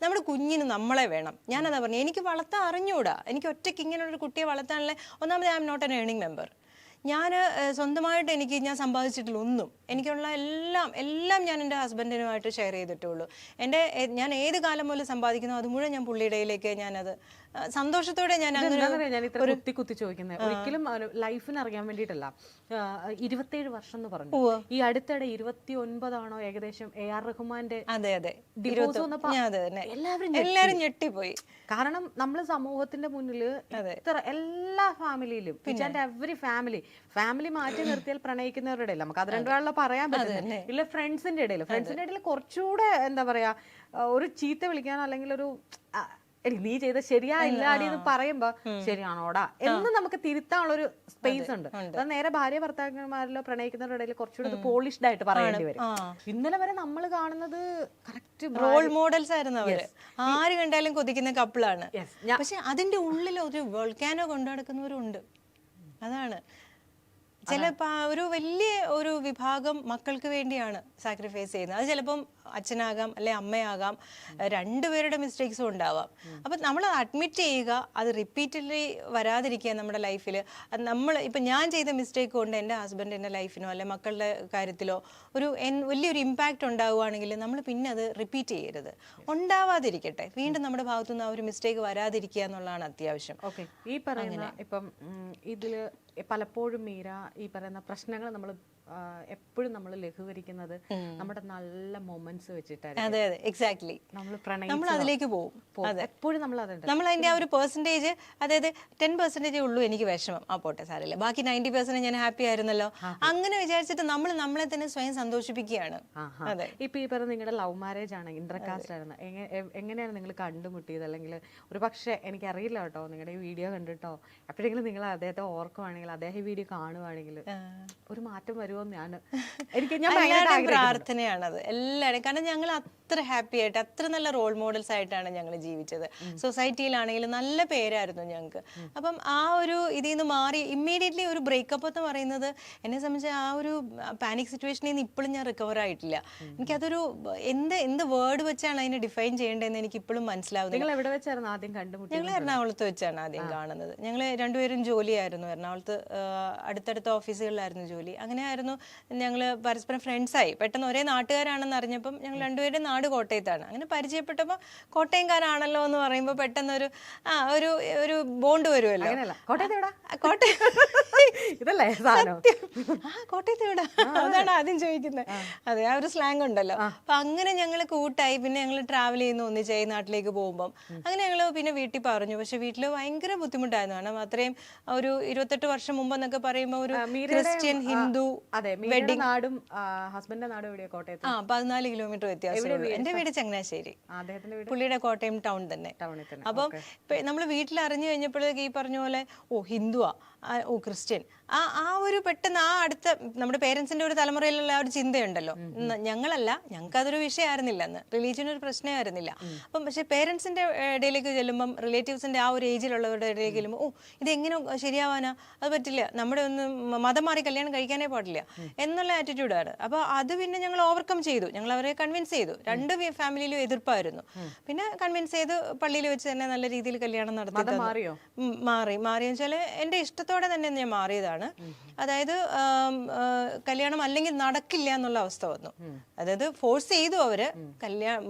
നമ്മുടെ കുഞ്ഞിന് നമ്മളെ വേണം. ഞാനതാ പറഞ്ഞു, എനിക്ക് വളർത്താൻ അറിഞ്ഞുകൂടാ. എനിക്ക് ഒറ്റയ്ക്ക് ഇങ്ങനെയുള്ളൊരു കുട്ടിയെ വളർത്താനുള്ള ഒന്നാമത് I'm not an earning member. സ്വന്തമായിട്ട് ഞാൻ സമ്പാദിച്ചിട്ടില്ല ഒന്നും. എനിക്കുള്ള എല്ലാം ഞാൻ എൻ്റെ ഹസ്ബൻഡിനുമായിട്ട് ഷെയർ ചെയ്തിട്ടുള്ളൂ. ഞാൻ ഏത് കാലം മുതൽ സമ്പാദിക്കുന്നോ അത് മുഴുവൻ ഞാൻ പുള്ളിയിടയിലേക്ക് ഞാനത് സന്തോഷത്തോടെ ഞാൻ അങ്ങനെ ഞാൻ ഇത്ര കുത്തി ചോദിക്കുന്നത് ഒരിക്കലും ലൈഫിന് അറിയാൻ വേണ്ടിയിട്ടല്ല. 27 വർഷം എന്ന് പറഞ്ഞു. ഈ അടുത്തിടെ 29 ഏകദേശം AR റഹ്മാന്റെ ഡിവോഴ്സ് വന്നപ്പോ എല്ലാവരും ഞെട്ടിപ്പോയി. കാരണം നമ്മൾ സമൂഹത്തിന്റെ മുന്നിൽ ഇത്ര എല്ലാ ഫാമിലിയിലും എവറി ഫാമിലി മാറ്റി നിർത്തിയാൽ പ്രണയിക്കുന്നവരുടെ ഇടയിൽ നമുക്ക് അത് രണ്ടുപേരുള്ള പറയാൻ പറ്റില്ല. ഇല്ല ഫ്രണ്ട്സിന്റെ ഇടയിൽ കുറച്ചുകൂടെ എന്താ പറയാ ഒരു ചീത്ത വിളിക്കാനോ അല്ലെങ്കിൽ ഒരു നീ ചെയ്ത ശരിയായില്ല അടി എന്ന് പറയുമ്പോ ശരിയാണോടാ എന്ന് നമുക്ക് തിരുത്താനുള്ള ഒരു സ്പേസ് ഉണ്ട്. അത് നേരെ ഭാര്യ ഭർത്താക്കന്മാരിലോ പ്രണയിക്കുന്നവരുടെ ഇടയിൽ കുറച്ചുകൂടെ പോളിഷ്ഡ് ആയിട്ട് പറയേണ്ടി വരും. ഇന്നലെ വരെ നമ്മൾ കാണുന്നത് കറക്റ്റ് റോൾ മോഡൽസ് ആയിരുന്നു അവര്. ആര് കണ്ടാലും കൊതിക്കുന്ന കപ്പിളാണ്. പക്ഷെ അതിന്റെ ഉള്ളിൽ ഒരു വോൾക്കാനോ കൊണ്ടു നടക്കുന്നവരുണ്ട്. അതാണ് ഒരു വലിയ ഒരു വിഭാഗം മക്കൾക്ക് വേണ്ടിയാണ് സാക്രിഫൈസ് ചെയ്യുന്നത്. അത് ചിലപ്പം അച്ഛനാകാം അല്ലെ അമ്മയാകാം, രണ്ടുപേരുടെ മിസ്റ്റേക്സും ഉണ്ടാവാം. അപ്പം നമ്മൾ അഡ്മിറ്റ് ചെയ്യുക, അത് റിപ്പീറ്റഡ്ലി വരാതിരിക്കുക നമ്മുടെ ലൈഫിൽ. ഇപ്പം ഞാൻ ചെയ്ത മിസ്റ്റേക്ക് കൊണ്ട് എൻ്റെ ഹസ്ബൻഡ് എൻ്റെ ലൈഫിനോ അല്ലെ മക്കളുടെ കാര്യത്തിലോ വലിയൊരു ഇമ്പാക്റ്റ് ഉണ്ടാവുകയാണെങ്കിൽ നമ്മൾ പിന്നെ അത് റിപ്പീറ്റ് ചെയ്യരുത്. ഉണ്ടാവാതിരിക്കട്ടെ, വീണ്ടും നമ്മുടെ ഭാഗത്തുനിന്ന് ആ ഒരു മിസ്റ്റേക്ക് വരാതിരിക്കുക എന്നുള്ളതാണ് അത്യാവശ്യം. ഓക്കെ, ഈ പറയുന്ന ഇപ്പം ഇതിൽ പലപ്പോഴും മീര ഈ പറയുന്ന പ്രശ്നങ്ങൾ നമ്മൾ എപ്പോഴും നമ്മൾ ലഘൂകരിക്കുന്നത് നമ്മുടെ നല്ല മൊമെന്റ്സ് വെച്ചിട്ടാണ്. അതെ അതെ, എക്സാക്ട്ലി. നമ്മൾ അതിലേക്ക് പോകും. എപ്പോഴും നമ്മൾ അതിന്റെ ആ ഒരു പെർസെന്റേജ്, അതായത് 10% ഉള്ളൂ എനിക്ക് വിഷമം, ആ പോട്ടെ സാരമില്ല, ബാക്കി 90% ഞാൻ ഹാപ്പി ആയിരുന്നല്ലോ, അങ്ങനെ വിചാരിച്ചിട്ട് നമ്മൾ നമ്മളെ തന്നെ സ്വയം സന്തോഷിപ്പിക്കുകയാണ്. അതെ. ഇപ്പൊ ഈ പറഞ്ഞ നിങ്ങളുടെ ലവ് മാരേജ് ആണ്, ഇന്റർകാസ്റ്റ് ആയിരുന്നു, എങ്ങനെയാണ് നിങ്ങൾ കണ്ടുമുട്ടിയത്? അല്ലെങ്കിൽ ഒരു പക്ഷേ എനിക്കറിയില്ല കേട്ടോ, നിങ്ങളുടെ ഈ വീഡിയോ കണ്ടിട്ടോ എപ്പോഴെങ്കിലും നിങ്ങൾ അദ്ദേഹത്തെ ഓർക്കുവാണെങ്കിൽ, അദ്ദേഹം ഈ വീഡിയോ കാണുവാണെങ്കിൽ ഒരു മാറ്റം വരുമോ? പ്രാർത്ഥനയാണത് എല്ലാവരും. കാരണം ഞങ്ങൾ അത്ര ഹാപ്പി ആയിട്ട് അത്ര നല്ല റോൾ മോഡൽസ് ആയിട്ടാണ് ഞങ്ങൾ ജീവിച്ചത്. സൊസൈറ്റിയിലാണെങ്കിലും നല്ല പേരായിരുന്നു ഞങ്ങൾക്ക്. അപ്പം ആ ഒരു ഇതിൽ നിന്ന് മാറി ഇമ്മീഡിയറ്റ്ലി ഒരു ബ്രേക്കപ്പ് എന്ന് പറയുന്നത് എന്നെ സംബന്ധിച്ച് ആ ഒരു പാനിക് സിറ്റുവേഷനിൽ നിന്ന് ഇപ്പോഴും ഞാൻ റിക്കവർ ആയിട്ടില്ല. എനിക്കതൊരു എന്ത് വേർഡ് വെച്ചാണ് അതിനെ ഡിഫൈൻ ചെയ്യേണ്ടതെന്ന് എനിക്ക് ഇപ്പോഴും മനസ്സിലാവുന്നത്. ഞങ്ങൾ എറണാകുളത്ത് വെച്ചാണ് ആദ്യം കാണുന്നത്. ഞങ്ങൾ രണ്ടുപേരും ജോലിയായിരുന്നു എറണാകുളത്ത്, അടുത്തടുത്ത ഓഫീസുകളിലായിരുന്നു ജോലി. അങ്ങനെയായിരുന്നു ഞങ്ങൾ പരസ്പരം ഫ്രണ്ട്സായി. പെട്ടെന്ന് ഒരേ നാട്ടുകാരാണെന്ന് അറിഞ്ഞപ്പം ഞങ്ങൾ രണ്ടുപേരും നാട് കോട്ടയത്താണ്. അങ്ങനെ പരിചയപ്പെട്ടപ്പോൾ കോട്ടയംകാരാണല്ലോ എന്ന് പറയുമ്പോൾ പെട്ടെന്ന് ഒരു ബോണ്ട് വരുമല്ലോ. കോട്ടയത്ത് എവിടാ, അതാണ് ആദ്യം ചോദിക്കുന്നത്. അതെ, ആ ഒരു സ്ലാങ് ഉണ്ടല്ലോ. അപ്പൊ അങ്ങനെ ഞങ്ങൾ കൂട്ടായി. പിന്നെ ഞങ്ങൾ ട്രാവൽ ചെയ്യുന്നു ഒന്നിച്ചായി നാട്ടിലേക്ക് പോകുമ്പോൾ. അങ്ങനെ ഞങ്ങൾ പിന്നെ വീട്ടിൽ പറഞ്ഞു. പക്ഷെ വീട്ടിൽ ഭയങ്കര ബുദ്ധിമുട്ടായിരുന്നു. കാരണം അത്രയും ഒരു 28 വർഷം മുമ്പ് എന്നൊക്കെ പറയുമ്പോൾ ഒരു ക്രിസ്ത്യൻ ഹിന്ദു വെഡിങ്. നാടും ഹസ്ബൻഡിന്റെ നാടും എവിടെയാ? കോട്ടയത്ത്. 14 കിലോമീറ്റർ വ്യത്യാസം. എന്റെ വീട് ചങ്ങനാശ്ശേരി, പുള്ളിയുടെ കോട്ടയം ടൗൺ തന്നെ. അപ്പം നമ്മൾ വീട്ടിൽ അറിഞ്ഞു കഴിഞ്ഞപ്പോഴേക്ക് ഈ പറഞ്ഞ പോലെ ഹിന്ദുവാ, ക്രിസ്ത്യൻ, ആ ഒരു പെട്ടെന്ന് ആ അടുത്ത നമ്മുടെ പേരൻസിന്റെ ഒരു തലമുറയിലുള്ള ആ ഒരു ചിന്തയുണ്ടല്ലോ. ഞങ്ങളല്ല, ഞങ്ങൾക്ക് അതൊരു വിഷയമായിരുന്നില്ല, അന്ന് റിലീജിയൻ ഒരു പ്രശ്നമായിരുന്നില്ല. അപ്പം പക്ഷെ പേരൻസിന്റെ ഇടയിലേക്ക് ചെല്ലുമ്പം, റിലേറ്റീവ്സിന്റെ ആ ഒരു ഏജിലുള്ളവരുടെ ഇടയിലേക്ക് ചെല്ലുമ്പോൾ ഇതെങ്ങനെ ശരിയാവാനാ, അത് പറ്റില്ല, നമ്മുടെ ഒന്ന് മതം മാറി കല്യാണം കഴിക്കാനേ പാടില്ല എന്നുള്ള ആറ്റിറ്റ്യൂഡാണ്. അപ്പോൾ അത് പിന്നെ ഞങ്ങൾ ഓവർകം ചെയ്തു. ഞങ്ങൾ അവരെ കൺവിൻസ് ചെയ്തു. രണ്ട് ഫാമിലിയിലും എതിർപ്പായിരുന്നു. പിന്നെ കൺവിൻസ് ചെയ്ത് പള്ളിയിൽ വെച്ച് തന്നെ നല്ല രീതിയിൽ കല്യാണം നടത്തി. മാറിയെന്ന് വെച്ചാൽ എൻ്റെ ഇഷ്ടത്തോടെ തന്നെ ഞാൻ മാറിയതാണ്. അതായത് കല്യാണം അല്ലെങ്കിൽ നടക്കില്ല എന്നുള്ള അവസ്ഥ വന്നു. അതായത് ഫോഴ്സ് ചെയ്തു അവര്,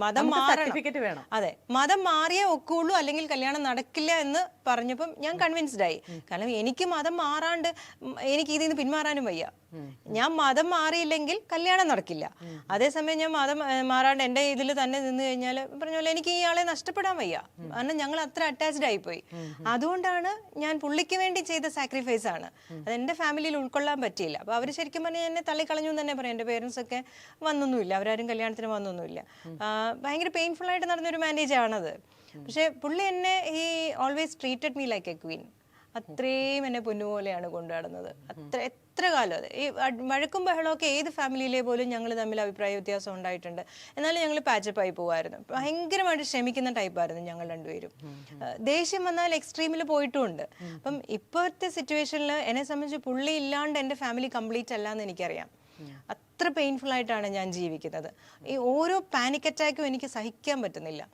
മതം മാറണം, അതെ മതം മാറിയേ ഒക്കുള്ളൂ, അല്ലെങ്കിൽ കല്യാണം നടക്കില്ല എന്ന് പറഞ്ഞപ്പം ഞാൻ കൺവിൻസ്ഡ് ആയി. കാരണം എനിക്ക് മതം മാറാണ്ട് എനിക്ക് ഇതിൽ നിന്ന് പിന്മാറാനും വയ്യ. ഞാൻ മതം മാറിയില്ലെങ്കിൽ കല്യാണം നടക്കില്ല. അതേസമയം ഞാൻ മതം മാറാണ്ട് എൻ്റെ ഇതിൽ തന്നെ നിന്ന് കഴിഞ്ഞാൽ പറഞ്ഞ പോലെ എനിക്ക് ഇയാളെ നഷ്ടപ്പെടാൻ വയ്യ. കാരണം ഞങ്ങൾ അത്ര അറ്റാച്ച്ഡ് ആയിപ്പോയി. അതുകൊണ്ടാണ് ഞാൻ പുള്ളിക്ക് വേണ്ടി ചെയ്ത സാക്രിഫൈസ് ആണ്. അത് എൻ്റെ ഫാമിലിയിൽ ഉൾക്കൊള്ളാൻ പറ്റിയില്ല. അപ്പോൾ അവർ ശരിക്കും പറഞ്ഞാൽ എന്നെ തള്ളിക്കളഞ്ഞു എന്ന് തന്നെ പറയാം. എൻ്റെ പേരൻസ് ഒക്കെ വന്നൊന്നുമില്ല, അവരാരും കല്യാണത്തിന് വന്നൊന്നുമില്ല. ഭയങ്കര പെയിൻഫുൾ ആയിട്ട് നടന്നൊരു മാരേജ് ആണത്. പക്ഷെ പുള്ളി എന്നെ always treated me like A Queen. അത്രയും എന്നെ പൊന്നുപോലെയാണ് കൊണ്ടുനടന്നത്. എത്ര കാലം. അത് ഈ വഴക്കും ബഹളമൊക്കെ ഏത് ഫാമിലിയിലെ പോലും ഞങ്ങൾ തമ്മിൽ അഭിപ്രായ വ്യത്യാസം ഉണ്ടായിട്ടുണ്ട്. എന്നാലും ഞങ്ങൾ പാച്ചപ്പായി പോവായിരുന്നു. ഭയങ്കരമായിട്ട് ക്ഷമിക്കുന്ന ടൈപ്പായിരുന്നു ഞങ്ങൾ രണ്ടുപേരും. ദേഷ്യം വന്നാൽ എക്സ്ട്രീമിൽ പോയിട്ടുമുണ്ട്. അപ്പം ഇപ്പോഴത്തെ സിറ്റുവേഷനിൽ എന്നെ സംബന്ധിച്ച് പുള്ളി ഇല്ലാണ്ട് എൻ്റെ ഫാമിലി കംപ്ലീറ്റ് അല്ല എന്ന് എനിക്കറിയാം. അത്ര പെയിൻഫുൾ ആയിട്ടാണ് ഞാൻ ജീവിക്കുന്നത്. ഈ ഓരോ പാനിക് അറ്റാക്കും എനിക്ക് സഹിക്കാൻ പറ്റുന്നില്ല.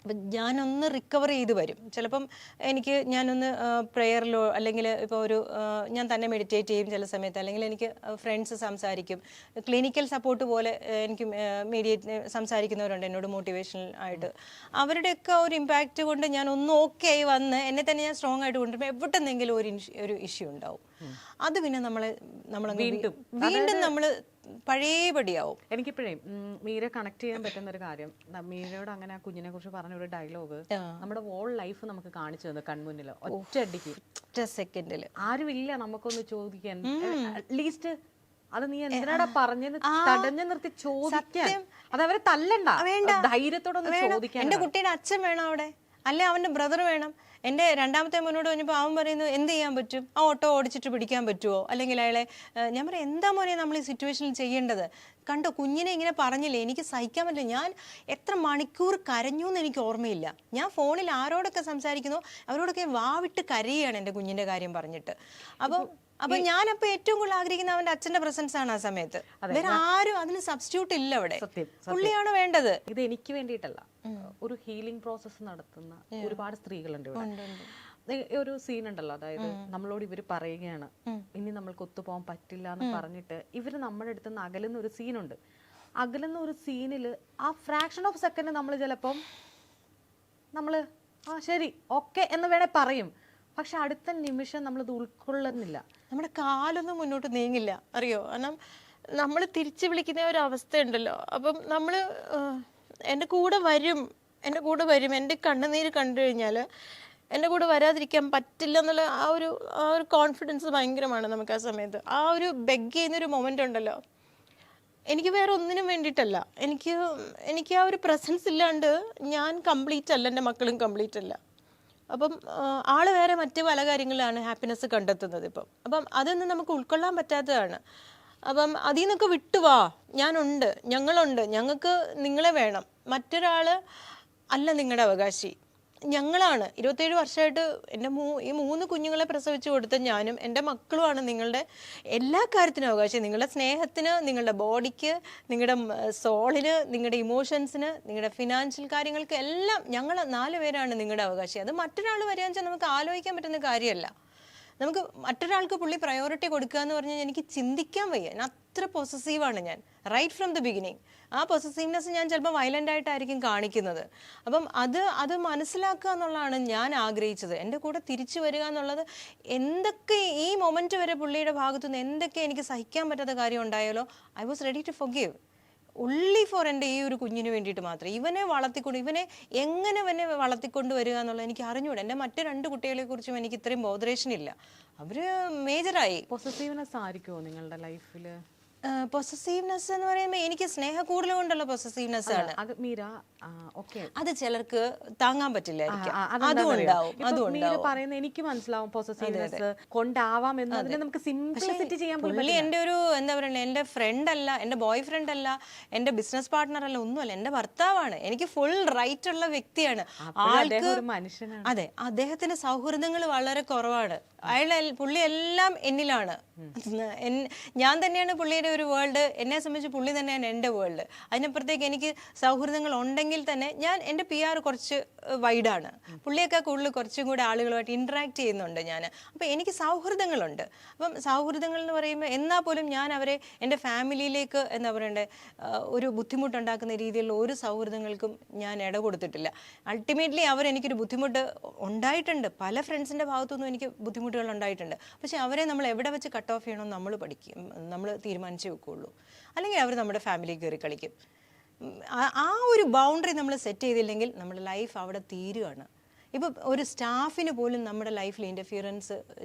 അപ്പം ഞാനൊന്ന് റിക്കവർ ചെയ്ത് വരും. ചിലപ്പം ഞാനൊന്ന് പ്രെയറിലോ അല്ലെങ്കിൽ ഇപ്പോൾ ഞാൻ തന്നെ മെഡിറ്റേറ്റ് ചെയ്യും ചില സമയത്ത്, അല്ലെങ്കിൽ എനിക്ക് ഫ്രണ്ട്സ് സംസാരിക്കും, ക്ലിനിക്കൽ സപ്പോർട്ട് പോലെ എനിക്ക് സംസാരിക്കുന്നവരുണ്ട് എന്നോട് മോട്ടിവേഷണൽ ആയിട്ട്. അവരുടെയൊക്കെ ഒരു ഇമ്പാക്റ്റ് കൊണ്ട് ഞാൻ ഒന്ന് ഓക്കെ ആയി വന്ന് എന്നെ തന്നെ ഞാൻ സ്ട്രോങ് ആയിട്ട് കൊണ്ടുവരുമ്പോൾ എവിടെന്നെങ്കിലും ഒരു ഇഷ്യൂ ഉണ്ടാവും. അത് പിന്നെ നമ്മൾ വീണ്ടും നമ്മൾ പഴയപടിയാവും. എനിക്കിപ്പോഴേ മീര കണക്ട് ചെയ്യാൻ പറ്റുന്ന ഒരു കാര്യം, മീരയോട് അങ്ങനെ ആ കുഞ്ഞിനെ കുറിച്ച് പറഞ്ഞ ഒരു ഡയലോഗ് നമ്മുടെ വോൾ ലൈഫ് നമുക്ക് കാണിച്ചു തന്നു കൺമുന്നിൽ, ഒറ്റയടിക്ക്, ഒറ്റ സെക്കൻഡിൽ. ആരുമില്ല നമുക്കൊന്ന് ചോദിക്കാൻ, അറ്റ്ലീസ്റ്റ് അത് നീ എന്തിനാടാ പറഞ്ഞെന്ന് തടഞ്ഞു നിർത്തി ചോദിക്കാൻ. അത് അവരെ തല്ലണ്ട, ധൈര്യത്തോടെ ചോദിക്കാൻ. എന്റെ കുട്ടിയുടെ അച്ഛൻ വേണം അവിടെ, അല്ലെ അവന്റെ ബ്രദർ വേണം. എൻ്റെ രണ്ടാമത്തെ മോനോട് പറഞ്ഞപ്പോൾ അവൻ പറയുന്നു എന്ത് ചെയ്യാൻ പറ്റും, ആ ഓട്ടോ ഓടിച്ചിട്ട് പിടിക്കാൻ പറ്റുമോ, അല്ലെങ്കിൽ അയാളെ ഞാൻ പറയാം എന്താ മോനെ നമ്മൾ ഈ സിറ്റുവേഷനിൽ ചെയ്യേണ്ടത്. കണ്ടോ കുഞ്ഞിനെ ഇങ്ങനെ പറഞ്ഞില്ലേ, എനിക്ക് സഹിക്കാൻ പറ്റില്ല. ഞാൻ എത്ര മണിക്കൂർ കരഞ്ഞു എന്ന് എനിക്ക് ഓർമ്മയില്ല. ഞാൻ ഫോണിൽ ആരോടൊക്കെ സംസാരിക്കുന്നു അവരോടൊക്കെ വാവിട്ട് കരയുകയാണ് എൻ്റെ കുഞ്ഞിൻ്റെ കാര്യം പറഞ്ഞിട്ട്. അപ്പൊ ഞാനപ്പോ ഏറ്റവും കൂടുതൽ ആഗ്രഹിക്കുന്ന അവന്റെ അച്ഛന്റെ പ്രസൻസ് ആണ് ആ സമയത്ത്. വേറെ ആരും അതിന് സബ്സ്റ്റിറ്റ്യൂട്ട് ഇല്ല അവിടെ, പുള്ളിയാണ് വേണ്ടത്. ഇത് എനിക്ക് വേണ്ടിയിട്ടല്ല, ഒരു ഹീലിംഗ് പ്രോസസ്സ് നടത്തുന്ന ഒരുപാട് സ്ത്രീകളുണ്ട് ഇവിടെ. ഒരു സീൻ ഉണ്ടല്ലോ, അതായത് നമ്മളോട് ഇവര് പറയുകയാണ് ഇനി നമ്മൾക്ക് ഒത്തുപോകാൻ പറ്റില്ല എന്ന് പറഞ്ഞിട്ട് ഇവര് നമ്മുടെ അടുത്ത് നിന്ന് അകലുന്ന ഒരു സീനുണ്ട്. അകലുന്ന ഒരു സീനില് ആ ഫ്രാക്ഷൻ ഓഫ് സെക്കൻഡ് നമ്മൾ ചിലപ്പം നമ്മള് ശരി ഓക്കെ എന്ന് വേണേ പറയും, പക്ഷെ അടുത്ത നിമിഷം നമ്മളത് ഉൾക്കൊള്ളുന്നില്ല. നമ്മുടെ കാലൊന്നും മുന്നോട്ട് നീങ്ങില്ല, അറിയോ. കാരണം നമ്മൾ തിരിച്ചു വിളിക്കുന്ന ഒരു അവസ്ഥ ഉണ്ടല്ലോ. അപ്പം നമ്മൾ എൻ്റെ കൂടെ വരും, എൻ്റെ കണ്ണുനീര് കണ്ടു കഴിഞ്ഞാൽ എൻ്റെ കൂടെ വരാതിരിക്കാൻ പറ്റില്ല എന്നുള്ള ആ ഒരു കോൺഫിഡൻസ് ഭയങ്കരമാണ് നമുക്ക് ആ സമയത്ത്. ആ ഒരു ബെഗ് ചെയ്യുന്നൊരു മൊമെൻ്റ് ഉണ്ടല്ലോ, എനിക്ക് വേറെ ഒന്നിനും വേണ്ടിയിട്ടല്ല, എനിക്ക് ആ ഒരു പ്രസൻസ് ഇല്ലാണ്ട് ഞാൻ കംപ്ലീറ്റ് അല്ല, എൻ്റെ മക്കളും കംപ്ലീറ്റ് അല്ല. അപ്പം ആള് വേറെ മറ്റു പല കാര്യങ്ങളിലാണ് ഹാപ്പിനെസ് കണ്ടെത്തുന്നത് ഇപ്പം. അപ്പം അതൊന്നും നമുക്ക് ഉൾക്കൊള്ളാൻ പറ്റാത്തതാണ്. അപ്പം അതിൽ നിന്നൊക്കെ വിട്ടുവാ, ഞാനുണ്ട്, ഞങ്ങളുണ്ട്, ഞങ്ങൾക്ക് നിങ്ങളെ വേണം, മറ്റൊരാൾ അല്ല നിങ്ങളുടെ അവകാശി, ഞങ്ങളാണ്. 27 വർഷമായിട്ട് എൻ്റെ ഈ 3 കുഞ്ഞുങ്ങളെ പ്രസവിച്ചു കൊടുത്ത ഞാനും എൻ്റെ മക്കളുമാണ് നിങ്ങളുടെ എല്ലാ കാര്യത്തിനും അവകാശം. നിങ്ങളുടെ സ്നേഹത്തിന്, നിങ്ങളുടെ ബോഡിക്ക്, നിങ്ങളുടെ സോളിന്, നിങ്ങളുടെ ഇമോഷൻസിന്, നിങ്ങളുടെ ഫിനാൻഷ്യൽ കാര്യങ്ങൾക്ക് എല്ലാം ഞങ്ങൾ 4 പേരാണ് നിങ്ങളുടെ അവകാശം. അത് മറ്റൊരാൾ വരികയെന്ന് വെച്ചാൽ നമുക്ക് ആലോചിക്കാൻ പറ്റുന്ന കാര്യമല്ല. നമുക്ക് മറ്റൊരാൾക്ക് പുള്ളി പ്രയോറിറ്റി കൊടുക്കുക എന്ന് പറഞ്ഞാൽ എനിക്ക് ചിന്തിക്കാൻ വയ്യ. അത്ര പൊസസീവാണ് ഞാൻ റൈറ്റ് ഫ്രം ദ ബിഗിനിങ്. ആ പൊസസീവ്നെസ് ഞാൻ ചിലപ്പോൾ വയലൻ്റ് ആയിട്ടായിരിക്കും കാണിക്കുന്നത്. അപ്പം അത് മനസ്സിലാക്കുക എന്നുള്ളതാണ് ഞാൻ ആഗ്രഹിച്ചത്. എൻ്റെ കൂടെ തിരിച്ചു വരിക എന്നുള്ളത്, എന്തൊക്കെ ഈ മൊമെൻറ്റ് വരെ പുള്ളിയുടെ ഭാഗത്തുനിന്ന് എന്തൊക്കെ എനിക്ക് സഹിക്കാൻ പറ്റാത്ത കാര്യം ഉണ്ടായാലോ, I was ready to forgive only for എൻ്റെ ഈ ഒരു കുഞ്ഞിന് വേണ്ടിയിട്ട് മാത്രം. ഇവനെ എങ്ങനെ വളർത്തിക്കൊണ്ട് വരിക എന്നുള്ളത് എനിക്ക് അറിഞ്ഞൂടെ. എൻ്റെ മറ്റു 2 കുട്ടികളെ കുറിച്ചും എനിക്ക് ഇത്രയും ബോധറേഷൻ ഇല്ല. അവര് മേജറായി. പൊസസീവ്നെസ് ആയിരിക്കുമോ നിങ്ങളുടെ ലൈഫിൽ? പൊസസീവ്നെസ് എന്ന് പറയുമ്പോൾ എനിക്ക് സ്നേഹക്കൂടുതൽ കൊണ്ടുള്ള പൊസസീവ്നെസ് ആണ്. അത് ചിലർക്ക് താങ്ങാൻ പറ്റില്ല, പറയുന്നത് എനിക്ക് മനസ്സിലാവും. പൊസസീവ്നെസ് കൊണ്ടാവാം എന്നതിനെ നമുക്ക് സിംപ്ലിസിറ്റി ചെയ്യാൻ പറ്റില്ല. പുള്ളി എൻ്റെ ഒരു എന്താ പറയുക, എൻ്റെ ഫ്രണ്ട് അല്ല, എൻ്റെ ബോയ് ഫ്രണ്ട് അല്ല, എൻ്റെ ബിസിനസ് പാർട്ട്ണർ അല്ല, ഒന്നുമല്ല, എൻ്റെ ഭർത്താവാണ്. എനിക്ക് ഫുൾ റൈറ്റ് ഉള്ള വ്യക്തിയാണ്. ആൾക്ക് അതെ, അദ്ദേഹത്തിന്റെ സൗഹൃദങ്ങൾ വളരെ കുറവാണ്. പുള്ളി എല്ലാം എന്നിലാണ്. ഞാൻ തന്നെയാണ് പുള്ളിയുടെ ഒരു വേൾഡ്. എന്നെ സംബന്ധിച്ച് പുള്ളി തന്നെയാണ് എൻ്റെ വേൾഡ്. അതിനപ്പുറത്തേക്ക് എനിക്ക് സൗഹൃദങ്ങൾ ഉണ്ടെങ്കിൽ തന്നെ എൻ്റെ PR കുറച്ച് വൈഡാണ്. പുള്ളിയൊക്കെ കൂടുതൽ കുറച്ചും കൂടെ ആളുകളുമായിട്ട് ഇൻട്രാക്ട് ചെയ്യുന്നുണ്ട് ഞാൻ. അപ്പോൾ എനിക്ക് സൗഹൃദങ്ങളുണ്ട്. അപ്പം സൗഹൃദങ്ങൾ എന്ന് പറയുമ്പോൾ എന്നാൽ പോലും ഞാൻ അവരെ എൻ്റെ ഫാമിലിയിലേക്ക് എന്താ പറയണ്ടേ ഒരു ബുദ്ധിമുട്ടുണ്ടാക്കുന്ന രീതിയിലുള്ള ഒരു സൗഹൃദങ്ങൾക്കും ഞാൻ ഇട കൊടുത്തിട്ടില്ല. അൾട്ടിമേറ്റ്ലി അവരെനിക്കൊരു ബുദ്ധിമുട്ട് ഉണ്ടായിട്ടുണ്ട്. പല ഫ്രണ്ട്സിൻ്റെ ഭാഗത്തുനിന്നും എനിക്ക് ബുദ്ധിമുട്ടുകൾ ഉണ്ടായിട്ടുണ്ട്. പക്ഷെ അവരെ നമ്മൾ എവിടെ വെച്ച് കട്ട് ഓഫ് ചെയ്യണമെന്ന് നമ്മൾ തീരുമാനിച്ചു വെക്കുള്ളൂ. അല്ലെങ്കിൽ അവർ നമ്മുടെ ഫാമിലി കയറി കളിക്കും. ആ ഒരു ബൗണ്ടറി നമ്മൾ സെറ്റ് ചെയ്തില്ലെങ്കിൽ നമ്മുടെ ലൈഫ് അവിടെ തീരുകയാണ്. ഇപ്പം ഒരു സ്റ്റാഫിന് പോലും നമ്മുടെ ലൈഫിൽ ഇൻ്റർഫിയറൻസ്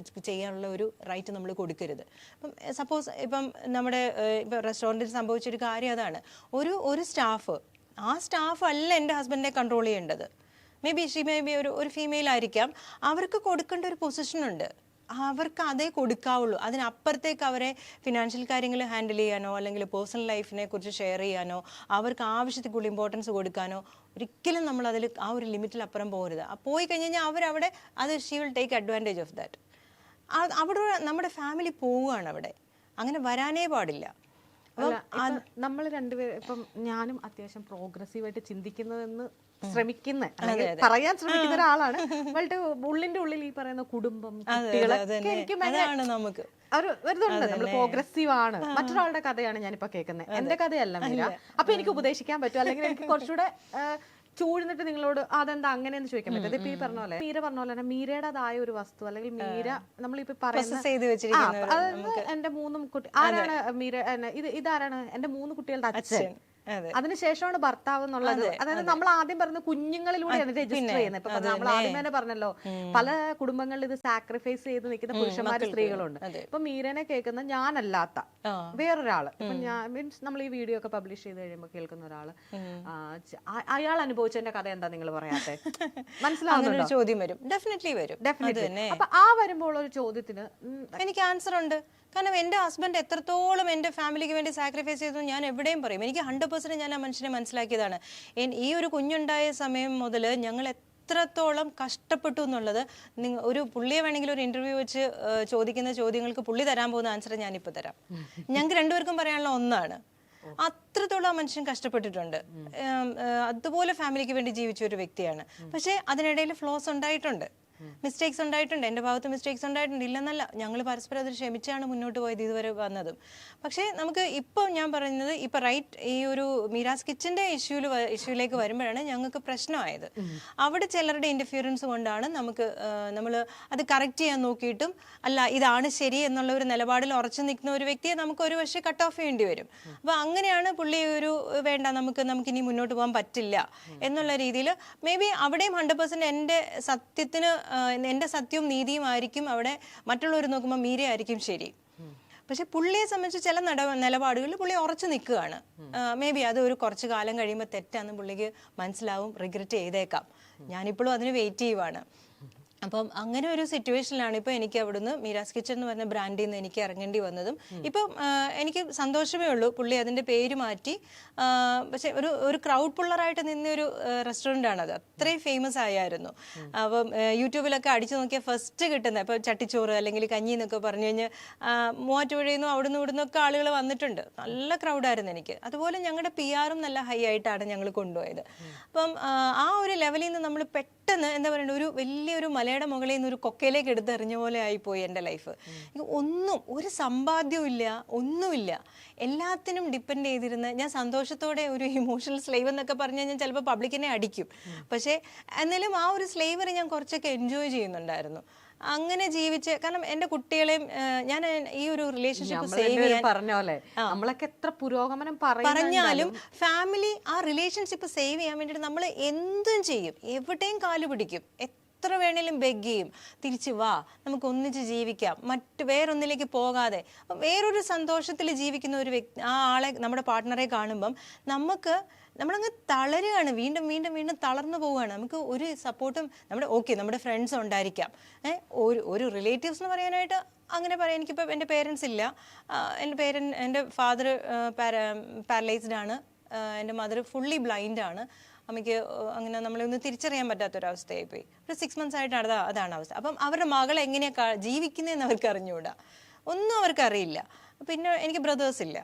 ചെയ്യാനുള്ള ഒരു റൈറ്റ് നമ്മൾ കൊടുക്കരുത്. ഇപ്പം സപ്പോസ് നമ്മുടെ റെസ്റ്റോറൻറ്റിൽ സംഭവിച്ചൊരു കാര്യം അതാണ്. ഒരു സ്റ്റാഫ് അല്ല എൻ്റെ ഹസ്ബൻഡിനെ കൺട്രോൾ ചെയ്യേണ്ടത്. മേ ബി ഒരു ഫീമെയിൽ ആയിരിക്കാം. അവർക്ക് കൊടുക്കേണ്ട ഒരു പൊസിഷനുണ്ട്. അവർക്ക് അതേ കൊടുക്കാവുള്ളൂ. അതിനപ്പുറത്തേക്ക് അവരെ ഫിനാൻഷ്യൽ കാര്യങ്ങൾ ഹാൻഡിൽ ചെയ്യാനോ അല്ലെങ്കിൽ പേഴ്സണൽ ലൈഫിനെ കുറിച്ച് ഷെയർ ചെയ്യാനോ അവർക്ക് ആവശ്യത്തിൽ കൂടുതൽ ഇമ്പോർട്ടൻസ് കൊടുക്കാനോ ഒരിക്കലും നമ്മൾ അതിൽ ആ ഒരു ലിമിറ്റിൽ അപ്പുറം പോകരുത്. പോയി കഴിഞ്ഞ് കഴിഞ്ഞാൽ അവരവിടെ she will take advantage of that. അവിടെ നമ്മുടെ ഫാമിലി പോവുകയാണ്. അവിടെ അങ്ങനെ വരാനേ പാടില്ല. നമ്മൾ രണ്ടുപേരും ഞാനും അത്യാവശ്യം പ്രോഗ്രസീവായിട്ട് ചിന്തിക്കുന്നതെന്ന് ശ്രമിക്കുന്ന അല്ലെങ്കിൽ പറയാൻ ശ്രമിക്കുന്ന ഒരാളാണ്. ബട്ട് ഉള്ളിന്റെ ഉള്ളിൽ ഈ പറയുന്ന കുടുംബം, കുട്ടികളൊക്കെ എനിക്ക് നമുക്ക് വരുന്നുണ്ട്. നമ്മൾ പ്രോഗ്രസീവ് ആണ്. മറ്റൊരാളുടെ കഥയാണ് ഞാനിപ്പോ കേൾക്കുന്നത്, എന്റെ കഥയല്ല മീര. അപ്പൊ എനിക്ക് ഉപദേശിക്കാൻ പറ്റും, അല്ലെങ്കിൽ എനിക്ക് കുറച്ചുകൂടെ ചൂഴ്ന്നിട്ട് നിങ്ങളോട് അതെന്താ അങ്ങനെയെന്ന് ചോദിക്കാൻ പറ്റും. ഇപ്പൊ ഈ പറഞ്ഞ പോലെ മീര പറഞ്ഞ പോലെ തന്നെ മീരയുടേതായ ഒരു വസ്തു, അല്ലെങ്കിൽ മീര നമ്മളിപ്പോ പറയുന്ന എന്റെ 3 കുട്ടി ആരാണ് മീര, ഇതാരാണ് എന്റെ 3 കുട്ടികളുടെ അച്ഛൻ, അതിനുശേഷമാണ് ഭർത്താവ് എന്നുള്ളത്. അതായത് നമ്മൾ ആദ്യം പറഞ്ഞ കുഞ്ഞുങ്ങളിലൂടെയാണ് രജിസ്റ്റർ ചെയ്യുന്നത്. ഇപ്പൊ നമ്മൾ ആദ്യം തന്നെ പറഞ്ഞല്ലോ, പല കുടുംബങ്ങളിൽ ഇത് സാക്രിഫൈസ് ചെയ്ത് നിൽക്കുന്ന പുരുഷന്മാരും സ്ത്രീകളുണ്ട്. ഇപ്പൊ മീരനെ കേൾക്കുന്ന ഞാനല്ലാത്ത വേറൊരാള്, ഇപ്പൊ ഞാൻ മീൻസ് നമ്മൾ ഈ വീഡിയോ ഒക്കെ പബ്ലിഷ് ചെയ്ത് കഴിയുമ്പോൾ കേൾക്കുന്ന ഒരാള്, അയാൾ അനുഭവിച്ചതിന്റെ കഥ എന്താ നിങ്ങൾ പറയാത്തെ? മനസ്സിലാവുന്നുണ്ടോ? ചോദ്യം വരും, ഡെഫിനറ്റ്ലി വരും. അപ്പൊ ആ വരുമ്പോൾ ഒരു ചോദ്യത്തിന് എനിക്ക് ആൻസർ ഉണ്ട്. കാരണം എൻ്റെ ഹസ്ബൻഡ് എത്രത്തോളം എൻ്റെ ഫാമിലിക്ക് വേണ്ടി സാക്രിഫൈസ് ചെയ്തു ഞാൻ എവിടെയും പറയും. എനിക്ക് 100% ഞാൻ ആ മനുഷ്യനെ മനസ്സിലാക്കിയതാണ്. ഈ ഒരു കുഞ്ഞുണ്ടായ സമയം മുതൽ ഞങ്ങൾ എത്രത്തോളം കഷ്ടപ്പെട്ടു എന്നുള്ളത് ഒരു പുള്ളിയെ വേണമെങ്കിൽ ഒരു ഇന്റർവ്യൂ വെച്ച് ചോദിക്കുന്ന ചോദ്യങ്ങൾക്ക് പുള്ളി തരാൻ പോകുന്ന ആൻസർ ഞാനിപ്പോൾ തരാം. ഞങ്ങൾക്ക് രണ്ടുപേർക്കും പറയാനുള്ള ഒന്നാണ്, അത്രത്തോളം ആ മനുഷ്യൻ കഷ്ടപ്പെട്ടിട്ടുണ്ട്. അതുപോലെ ഫാമിലിക്ക് വേണ്ടി ജീവിച്ച ഒരു വ്യക്തിയാണ്. പക്ഷേ അതിനിടയിൽ ഫ്ലോസ് ഉണ്ടായിട്ടുണ്ട്, മിസ്റ്റേക്സ് ഉണ്ടായിട്ടുണ്ട്, എൻ്റെ ഭാഗത്ത് മിസ്റ്റേക്സ് ഉണ്ടായിട്ടുണ്ട്, ഇല്ലെന്നല്ല. ഞങ്ങൾ പരസ്പരം അത് ക്ഷമിച്ചാണ് മുന്നോട്ട് പോയത് ഇതുവരെ വന്നതും. പക്ഷേ നമുക്ക് ഇപ്പോൾ ഞാൻ പറയുന്നത് ഇപ്പം റൈറ്റ് ഈ ഒരു മീരാസ് കിച്ചൻ്റെ ഇഷ്യൂയിലേക്ക് വരുമ്പോഴാണ് ഞങ്ങൾക്ക് പ്രശ്നമായത്. അവിടെ ചിലരുടെ ഇൻ്റർഫിയറൻസ് കൊണ്ടാണ് നമ്മൾ അത് കറക്റ്റ് ചെയ്യാൻ നോക്കിയിട്ടും അല്ല ഇതാണ് ശരി എന്നുള്ള ഒരു നിലപാടിൽ ഉറച്ചു നിൽക്കുന്ന ഒരു വ്യക്തിയെ നമുക്ക് ഒരു പക്ഷേ കട്ട് ഓഫ് ചെയ്യേണ്ടി വരും. അപ്പോൾ അങ്ങനെയാണ് പുള്ളി ഒരു വേണ്ട നമുക്കിനി മുന്നോട്ട് പോകാൻ പറ്റില്ല എന്നുള്ള രീതിയിൽ മേ ബി അവിടെയും 100% എൻ്റെ സത്യവും നീതിയും ആയിരിക്കും അവിടെ, മറ്റുള്ളവർ നോക്കുമ്പോൾ മീരയായിരിക്കും ശരി. പക്ഷെ പുള്ളിയെ സംബന്ധിച്ച് ചില നിലപാടുകളിൽ പുള്ളി ഉറച്ചു നിൽക്കുകയാണ്. മേ ബി അത് ഒരു കുറച്ച് കാലം കഴിയുമ്പോൾ തെറ്റാന്ന് പുള്ളിക്ക് മനസ്സിലാവും, റിഗ്രറ്റ് ചെയ്തേക്കാം. ഞാനിപ്പോഴും അതിന് വെയിറ്റ് ചെയ്യുവാണ്. അപ്പം അങ്ങനെ ഒരു സിറ്റുവേഷനിലാണ് ഇപ്പോൾ എനിക്ക് അവിടുന്ന് മീരാസ് കിച്ചൺ എന്ന് പറഞ്ഞ ബ്രാൻഡിൽ നിന്ന് എനിക്ക് ഇറങ്ങേണ്ടി വന്നതും. ഇപ്പം എനിക്ക് സന്തോഷമേ ഉള്ളൂ, പുള്ളി അതിൻ്റെ പേര് മാറ്റി. പക്ഷെ ഒരു ക്രൗഡ് പുള്ളറായിട്ട് നിന്നൊരു റെസ്റ്റോറൻ്റ് ആണത്, അത്രയും ഫേമസ് ആയിരുന്നു. അപ്പം യൂട്യൂബിലൊക്കെ അടിച്ചു നോക്കിയാൽ ഫസ്റ്റ് കിട്ടുന്നത് ഇപ്പോൾ ചട്ടിച്ചോറ് അല്ലെങ്കിൽ കഞ്ഞി എന്നൊക്കെ പറഞ്ഞു കഴിഞ്ഞാൽ മൂവാറ്റുപുഴയിൽ നിന്നും അവിടുന്ന് ഇവിടുന്നൊക്കെ ആളുകൾ വന്നിട്ടുണ്ട്. നല്ല ക്രൗഡായിരുന്നു എനിക്ക്. അതുപോലെ ഞങ്ങളുടെ PR-ഉം നല്ല ഹൈ ആയിട്ടാണ് ഞങ്ങൾ കൊണ്ടുപോയത്. അപ്പം ആ ഒരു ലെവലിൽ നിന്ന് നമ്മൾ പെട്ടെന്ന് എന്താ പറയുക, ഒരു വലിയൊരു മലയുടെ മുകളിൽ നിന്ന് ഒരു കൊക്കയിലേക്ക് എടുത്തെറിഞ്ഞ പോലെ ആയിപ്പോയി എൻ്റെ ലൈഫ്. ഒരു സമ്പാദ്യവും ഇല്ല, ഒന്നുമില്ല, എല്ലാത്തിനും ഡിപ്പെൻഡ് ചെയ്തിരുന്ന ഞാൻ സന്തോഷത്തോടെ ഒരു ഇമോഷണൽ സ്ലേവ് എന്നൊക്കെ പറഞ്ഞു കഴിഞ്ഞാൽ ചിലപ്പോൾ പബ്ലിക്കിനെ അടിക്കും. പക്ഷേ എന്നാലും ആ ഒരു സ്ലേവറി ഞാൻ കുറച്ചൊക്കെ എൻജോയ് ചെയ്യുന്നുണ്ടായിരുന്നു. അങ്ങനെ ജീവിച്ച്, കാരണം എൻ്റെ കുട്ടികളെയും ഞാൻ ഈ ഒരു റിലേഷൻഷിപ്പ് സേവ് ചെയ്യാൻ പറഞ്ഞോലെ നമ്മളൊക്കെ എത്ര പുരോഗമനം പറഞ്ഞാലും ഫാമിലി ആ റിലേഷൻഷിപ്പ് സേവ് ചെയ്യാൻ വേണ്ടിയിട്ട് നമ്മൾ എന്തും ചെയ്യും, എവിടെയും കാല് പിടിക്കും, എത്ര വേണേലും ബെഗ് ചെയ്യും, തിരിച്ചു വാ നമുക്ക് ഒന്നിച്ച് ജീവിക്കാം, വേറൊന്നിലേക്ക് പോകാതെ വേറൊരു സന്തോഷത്തിൽ ജീവിക്കുന്ന ഒരു വ്യക്തി, ആ ആളെ നമ്മുടെ പാർട്ട്ണറെ കാണുമ്പം നമ്മളങ്ങ് തളരുകയാണ്, വീണ്ടും വീണ്ടും വീണ്ടും തളർന്നു പോവുകയാണ്. നമുക്ക് ഒരു സപ്പോർട്ടും നമ്മുടെ ഫ്രണ്ട്സ് ഉണ്ടായിരിക്കാം, ഒരു റിലേറ്റീവ്സ് എന്ന് പറയാനായിട്ട് അങ്ങനെ പറയാം. എനിക്കിപ്പോൾ എൻ്റെ പേരൻസ് ഇല്ല, എൻ്റെ ഫാദർ പാരലൈസ്ഡ് ആണ്, എൻ്റെ മദർ ഫുള്ളി ബ്ലൈൻഡ് ആണ്. അമ്മയ്ക്ക് അങ്ങനെ നമ്മളെ ഒന്നും തിരിച്ചറിയാൻ പറ്റാത്തൊരവസ്ഥയായി പോയി. ഒരു 6 months ആയിട്ടാണ് അതാണ് അവസ്ഥ. അപ്പം അവരുടെ മകൾ എങ്ങനെയാണ് ജീവിക്കുന്നതെന്ന് അവർക്ക് അറിഞ്ഞുകൂടാ, ഒന്നും അവർക്കറിയില്ല. പിന്നെ എനിക്ക് ബ്രദേഴ്സ് ഇല്ല.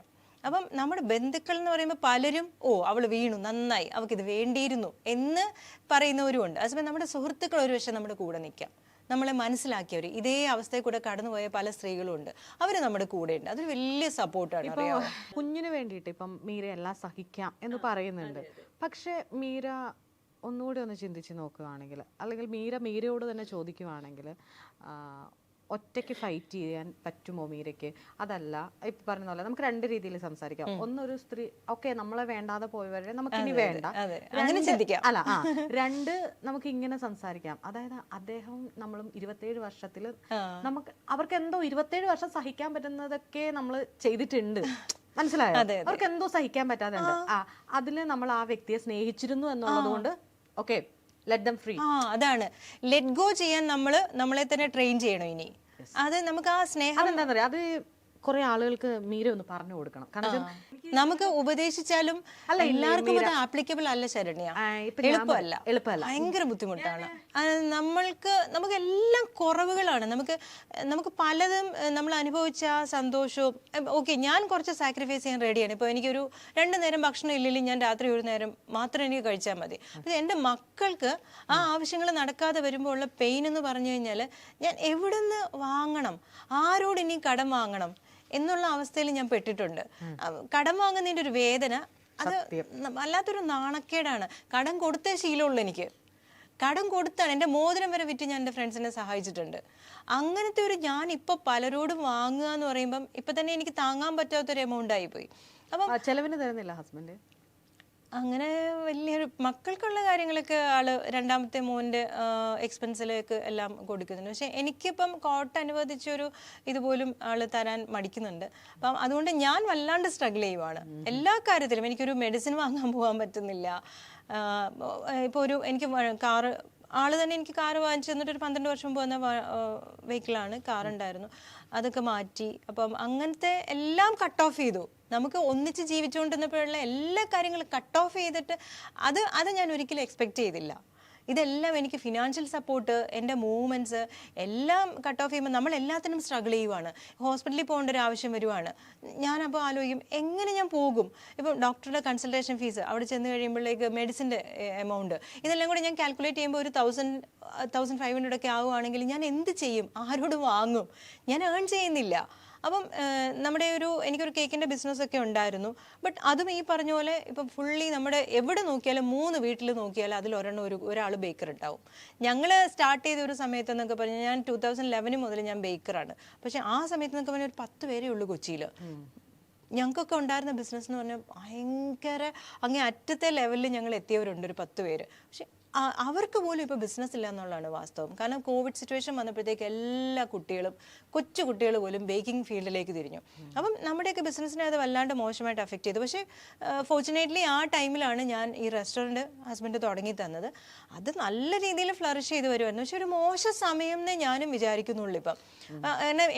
അപ്പം നമ്മുടെ ബന്ധുക്കൾ എന്ന് പറയുമ്പോൾ പലരും അവൾ വീണു, നന്നായി, അവൾക്കിത് വേണ്ടിയിരുന്നു എന്ന് പറയുന്നവരും ഉണ്ട്. അതേസമയം നമ്മുടെ സുഹൃത്തുക്കൾ ഒരു പക്ഷേ നമ്മുടെ കൂടെ നിൽക്കാം, നമ്മളെ മനസ്സിലാക്കിയവർ, ഇതേ അവസ്ഥയിൽ കൂടെ കടന്നുപോയ പല സ്ത്രീകളും ഉണ്ട്, അവർ നമ്മുടെ കൂടെ ഉണ്ട്. അതൊരു വലിയ സപ്പോർട്ടാണ്. അറിയാമോ, കുഞ്ഞിന് വേണ്ടിയിട്ട് ഇപ്പം മീര എല്ലാം സഹിക്കാം എന്ന് പറയുന്നുണ്ട്. പക്ഷെ മീര ഒന്നുകൂടി ഒന്ന് ചിന്തിച്ച് നോക്കുകയാണെങ്കിൽ, അല്ലെങ്കിൽ മീരയോട് തന്നെ ചോദിക്കുവാണെങ്കിൽ, ഒറ്റയ്ക്ക് ഫൈറ്റ് ചെയ്യാൻ പറ്റുമോ മീരയ്ക്ക്? അതല്ല, ഇപ്പം പറഞ്ഞ പോലെ നമുക്ക് 2 രീതിയിൽ സംസാരിക്കാം. ഒന്നൊരു സ്ത്രീ നമ്മളെ വേണ്ടാതെ പോയവരെ നമുക്കിനി വേണ്ട, അല്ല 2 നമുക്ക് ഇങ്ങനെ സംസാരിക്കാം. അതായത് അദ്ദേഹവും നമ്മളും 27 വർഷത്തിൽ അവർക്ക് എന്തോ 27 വർഷം സഹിക്കാൻ പറ്റുന്നതൊക്കെ നമ്മൾ ചെയ്തിട്ടുണ്ട്, മനസ്സിലായോ? അവർക്ക് എന്തോ സഹിക്കാൻ പറ്റാതെ ഉണ്ട്. അതില് നമ്മൾ ആ വ്യക്തിയെ സ്നേഹിച്ചിരുന്നു എന്നുള്ളത് കൊണ്ട് ഓക്കെ, ലെറ്റ് ദം ഫ്രീ. അതാണ് ലെറ്റ് ഗോ ചെയ്യാൻ നമ്മളെ തന്നെ ട്രെയിൻ ചെയ്യണം. ഇനി അത് നമുക്ക് ആ സ്നേഹം അതെന്താ പറയാ, അത് കുറെ ആളുകൾക്ക് മീര ഒന്ന് പറഞ്ഞു കൊടുക്കണം. കാരണം നമുക്ക് ഉപദേശിച്ചാലും എല്ലാവർക്കും അത് ആപ്ലിക്കബിൾ അല്ല ശരണ്യ. എളുപ്പമല്ല, ഭയങ്കര ബുദ്ധിമുട്ടാണ്. നമുക്ക് എല്ലാം കുറവുകളാണ്. നമുക്ക് പലതും നമ്മൾ അനുഭവിച്ച സന്തോഷവും. ഓക്കെ, ഞാൻ കുറച്ച് സാക്രിഫൈസ് ചെയ്യാൻ റെഡിയാണ്. ഇപ്പോൾ എനിക്കൊരു 2 നേരം ഭക്ഷണം ഇല്ലെങ്കിൽ ഞാൻ രാത്രി 1 നേരം മാത്രം എനിക്ക് കഴിച്ചാൽ മതി. പക്ഷെ എൻ്റെ മക്കൾക്ക് ആ ആവശ്യങ്ങൾ നടക്കാതെ വരുമ്പോൾ ഉള്ള പെയിൻ എന്ന് പറഞ്ഞു കഴിഞ്ഞാൽ ഞാൻ എവിടെ നിന്ന് വാങ്ങണം, ആരോട് ഇനി കടം വാങ്ങണം എന്നുള്ള അവസ്ഥയിൽ ഞാൻ പെട്ടിട്ടുണ്ട്. കടം വാങ്ങുന്നതിൻ്റെ ഒരു വേദന അത് വല്ലാത്തൊരു നാണക്കേടാണ്. കടം കൊടുത്തേ ശീലമുള്ളൂ എനിക്ക്. കടം കൊടുത്താണ് എൻ്റെ മോതിരം വരെ വിറ്റ് ഞാൻ എൻ്റെ ഫ്രണ്ട്സിനെ സഹായിച്ചിട്ടുണ്ട്. അങ്ങനത്തെ ഒരു ഞാൻ ഇപ്പോൾ പലരോടും വാങ്ങുക എന്ന് പറയുമ്പം ഇപ്പം തന്നെ എനിക്ക് താങ്ങാൻ പറ്റാത്തൊരു എമൗണ്ട് ആയിപ്പോയി. അപ്പം ചെലവിന് തരുന്നില്ല ഹസ്ബൻഡ്? അങ്ങനെ വലിയൊരു മക്കൾക്കുള്ള കാര്യങ്ങളൊക്കെ ആള് രണ്ടാമത്തെ മോൻ്റെ എക്സ്പെൻസിലേക്ക് എല്ലാം കൊടുക്കുന്നുണ്ട്. പക്ഷെ എനിക്കിപ്പം കോർട്ട് അനുവദിച്ചൊരു ഇതുപോലും ആള് തരാൻ മടിക്കുന്നുണ്ട്. അപ്പം അതുകൊണ്ട് ഞാൻ വല്ലാണ്ട് സ്ട്രഗിൾ ചെയ്യുവാണ് എല്ലാ കാര്യത്തിലും. എനിക്കൊരു മെഡിസിൻ വാങ്ങാൻ പോകാൻ പറ്റുന്നില്ല. ഇപ്പോൾ എനിക്ക് ആള് തന്നെ എനിക്ക് കാറ് വാങ്ങിച്ചു തന്നിട്ട് ഒരു 12 വർഷം മുമ്പ് വന്ന വെഹിക്കിളാണ്, കാറുണ്ടായിരുന്നു, അതൊക്കെ മാറ്റി. അപ്പം അങ്ങനത്തെ എല്ലാം കട്ട് ഓഫ് ചെയ്തു. നമുക്ക് ഒന്നിച്ച് ജീവിച്ചുകൊണ്ടിരുന്നപ്പോഴുള്ള എല്ലാ കാര്യങ്ങളും കട്ട് ഓഫ് ചെയ്തിട്ട് അത് ഞാൻ ഒരിക്കലും എക്സ്പെക്ട് ചെയ്തില്ല. ഇതെല്ലാം എനിക്ക് ഫിനാൻഷ്യൽ സപ്പോർട്ട്, എൻ്റെ മൂവ്മെൻറ്റ്സ് എല്ലാം കട്ട് ഓഫ് ചെയ്യുമ്പോൾ നമ്മൾ എല്ലാത്തിനും സ്ട്രഗിൾ ചെയ്യുവാണ്. ഹോസ്പിറ്റലിൽ പോകേണ്ട ഒരു ആവശ്യം വരുവാണ്. ഞാനപ്പോൾ ആലോചിക്കും എങ്ങനെ ഞാൻ പോകും. ഇപ്പം ഡോക്ടറുടെ കൺസൾട്ടേഷൻ ഫീസ്, അവിടെ ചെന്ന് കഴിയുമ്പോഴേക്ക് മെഡിസിൻ്റെ എമൗണ്ട്, ഇതെല്ലാം കൂടി ഞാൻ കാൽക്കുലേറ്റ് ചെയ്യുമ്പോൾ ഒരു 1,500 ഒക്കെ ആവുകയാണെങ്കിൽ ഞാൻ എന്ത് ചെയ്യും, ആരോട് വാങ്ങും? ഞാൻ ഏൺ ചെയ്യുന്നില്ല. അപ്പം എനിക്കൊരു കേക്കിൻ്റെ ബിസിനസ്സൊക്കെ ഉണ്ടായിരുന്നു. ബട്ട് അതും ഈ പറഞ്ഞ പോലെ ഇപ്പം ഫുള്ളി നമ്മുടെ എവിടെ നോക്കിയാലും 3 വീട്ടിൽ നോക്കിയാലും അതിലൊരെണ്ണം ഒരാൾ ബേക്കർ ഉണ്ടാവും. ഞങ്ങൾ സ്റ്റാർട്ട് ചെയ്ത ഒരു സമയത്തെന്നൊക്കെ പറഞ്ഞാൽ ഞാൻ 2011 മുതൽ ഞാൻ ബേക്കറാണ്. പക്ഷെ ആ സമയത്തെന്നൊക്കെ പറഞ്ഞാൽ ഒരു 10 പേരേ ഉള്ളൂ കൊച്ചിയിൽ. ഞങ്ങൾക്കൊക്കെ ഉണ്ടായിരുന്ന ബിസിനസ് എന്ന് പറഞ്ഞാൽ ഭയങ്കര അങ്ങേ അറ്റത്തെ ലെവലിൽ ഞങ്ങൾ എത്തിയവരുണ്ട്, ഒരു 10 പേര്. പക്ഷെ അവർക്ക് പോലും ഇപ്പോൾ ബിസിനസ് ഇല്ല എന്നുള്ളതാണ് വാസ്തവം. കാരണം കോവിഡ് സിറ്റുവേഷൻ വന്നപ്പോഴത്തേക്ക് എല്ലാ കൊച്ചു കുട്ടികൾ പോലും ബേക്കിംഗ് ഫീൽഡിലേക്ക് തിരിഞ്ഞു. അപ്പം നമ്മുടെയൊക്കെ ബിസിനസ്സിനെ അത് വല്ലാണ്ട് മോശമായിട്ട് അഫക്റ്റ് ചെയ്തു. പക്ഷേ ഫോർച്ചുനേറ്റ്ലി ആ ടൈമിലാണ് ഞാൻ ഈ റെസ്റ്റോറൻറ്റ് ഹസ്ബൻഡ് തുടങ്ങി തന്നത്. അത് നല്ല രീതിയിൽ ഫ്ലറിഷ് ചെയ്ത് വരുമായിരുന്നു. പക്ഷെ ഒരു മോശ സമയം എന്നേ ഞാനും വിചാരിക്കുന്നുള്ളൂ ഇപ്പം.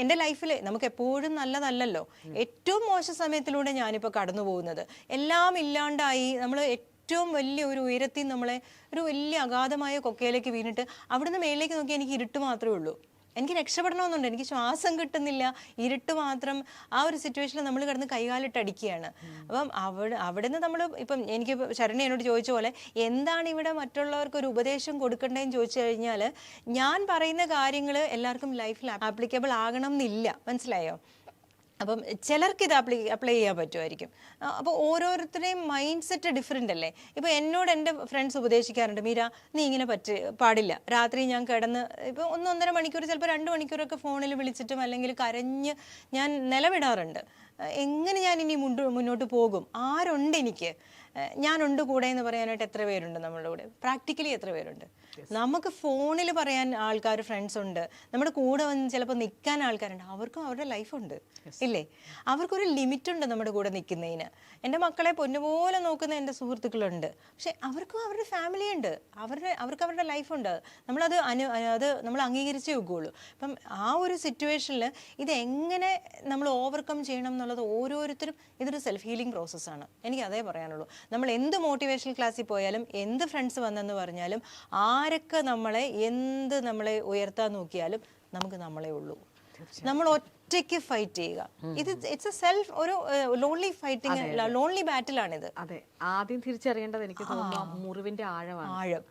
എൻ്റെ ലൈഫിൽ നമുക്ക് എപ്പോഴും നല്ലതല്ലല്ലോ. ഏറ്റവും മോശ സമയത്തിലൂടെ ഞാനിപ്പോൾ കടന്നു പോകുന്നത്. എല്ലാം ഇല്ലാണ്ടായി നമ്മൾ ഏറ്റവും വലിയ ഒരു ഉയരത്തിൽ നമ്മളെ ഒരു വലിയ അഗാധമായ കൊക്കയിലേക്ക് വീണിട്ട് അവിടുന്ന് മേളിലേക്ക് നോക്കി എനിക്ക് ഇരുട്ട് മാത്രമേ ഉള്ളൂ. എനിക്ക് രക്ഷപ്പെടണമെന്നുണ്ട്, എനിക്ക് ശ്വാസം കിട്ടുന്നില്ല, ഇരുട്ട് മാത്രം. ആ ഒരു സിറ്റുവേഷനിൽ നമ്മൾ കിടന്ന് കൈകാലിട്ടടിക്കുകയാണ്. അപ്പം അവിടെ നിന്ന് നമ്മൾ എനിക്ക് ശരണ്യ എന്നോട് ചോദിച്ച പോലെ എന്താണ് ഇവിടെ മറ്റുള്ളവർക്ക് ഒരു ഉപദേശം കൊടുക്കേണ്ടതെന്ന് ചോദിച്ചു കഴിഞ്ഞാൽ ഞാൻ പറയുന്ന കാര്യങ്ങൾ എല്ലാവർക്കും ലൈഫിൽ ആപ്ലിക്കബിൾ ആകണം എന്നില്ല, മനസ്സിലായോ? അപ്പം ചിലർക്ക് ഇത് അപ്ലൈ ചെയ്യാൻ പറ്റുമായിരിക്കും. അപ്പോൾ ഓരോരുത്തരുടെയും മൈൻഡ് സെറ്റ് ഡിഫറെൻ്റ് അല്ലേ. ഇപ്പോൾ എന്നോട് എൻ്റെ ഫ്രണ്ട്സ് ഉപദേശിക്കാറുണ്ട്, മീര നീ ഇങ്ങനെ പാടില്ല. രാത്രി ഞാൻ കിടന്ന് ഇപ്പോൾ 1-1.5 മണിക്കൂർ, ചിലപ്പോൾ 2 മണിക്കൂറൊക്കെ ഫോണിൽ വിളിച്ചിട്ടും അല്ലെങ്കിൽ കരഞ്ഞ് ഞാൻ നിലവിടാറുണ്ട്. എങ്ങനെ ഞാൻ ഇനി മുന്നോട്ട് പോകും? ആരുണ്ട് എനിക്ക്? ഞാനുണ്ട് കൂടെ എന്ന് പറയാനായിട്ട് എത്ര പേരുണ്ട് നമ്മളുടെ കൂടെ? പ്രാക്ടിക്കലി എത്ര പേരുണ്ട്? നമുക്ക് ഫോണിൽ പറയാൻ ആൾക്കാർ, ഫ്രണ്ട്സ് ഉണ്ട്, നമ്മുടെ കൂടെ വന്ന് ചിലപ്പോൾ നിൽക്കാൻ ആൾക്കാരുണ്ട്. അവർക്കും അവരുടെ ലൈഫുണ്ട് ഇല്ലേ? അവർക്കൊരു ലിമിറ്റ് ഉണ്ട് നമ്മുടെ കൂടെ നിൽക്കുന്നതിന്. എൻ്റെ മക്കളെ പൊന്നുപോലെ നോക്കുന്ന എൻ്റെ സുഹൃത്തുക്കളുണ്ട്. പക്ഷെ അവർക്കും അവരുടെ ഫാമിലി ഉണ്ട്, അവർക്ക് അവരുടെ ലൈഫുണ്ട്. അത് നമ്മൾ അംഗീകരിച്ചേ വെക്കുകയുള്ളൂ. അപ്പം ആ ഒരു സിറ്റുവേഷനിൽ ഇതെങ്ങനെ നമ്മൾ ഓവർകം ചെയ്യണം എന്നുള്ളത് ഓരോരുത്തരും ഇതൊരു സെൽഫ് ഹീലിംഗ് പ്രോസസ്സാണ്. എനിക്ക് അതേ പറയാനുള്ളൂ. നമ്മൾ എന്ത് മോട്ടിവേഷണൽ ക്ലാസ്സിൽ പോയാലും എന്ത് ഫ്രണ്ട്സ് വന്നെന്ന് പറഞ്ഞാലും ആരൊക്കെ നമ്മളെ ഉയർത്താൻ നോക്കിയാലും നമുക്ക് നമ്മളെ ഉള്ളൂ. നമ്മൾ ഒറ്റയ്ക്ക് ഫൈറ്റ് ചെയ്യുക. ഇറ്റ്സ് എ സെൽഫ് ഒരു ലോൺലി ഫൈറ്റിംഗ്, ലോൺലി ബാറ്റിലാണിത്. അതെ, ആദ്യം തിരിച്ചറിയേണ്ടത് എനിക്ക് തോന്നുന്നു മുറിവിന്റെ ആഴമാണ്.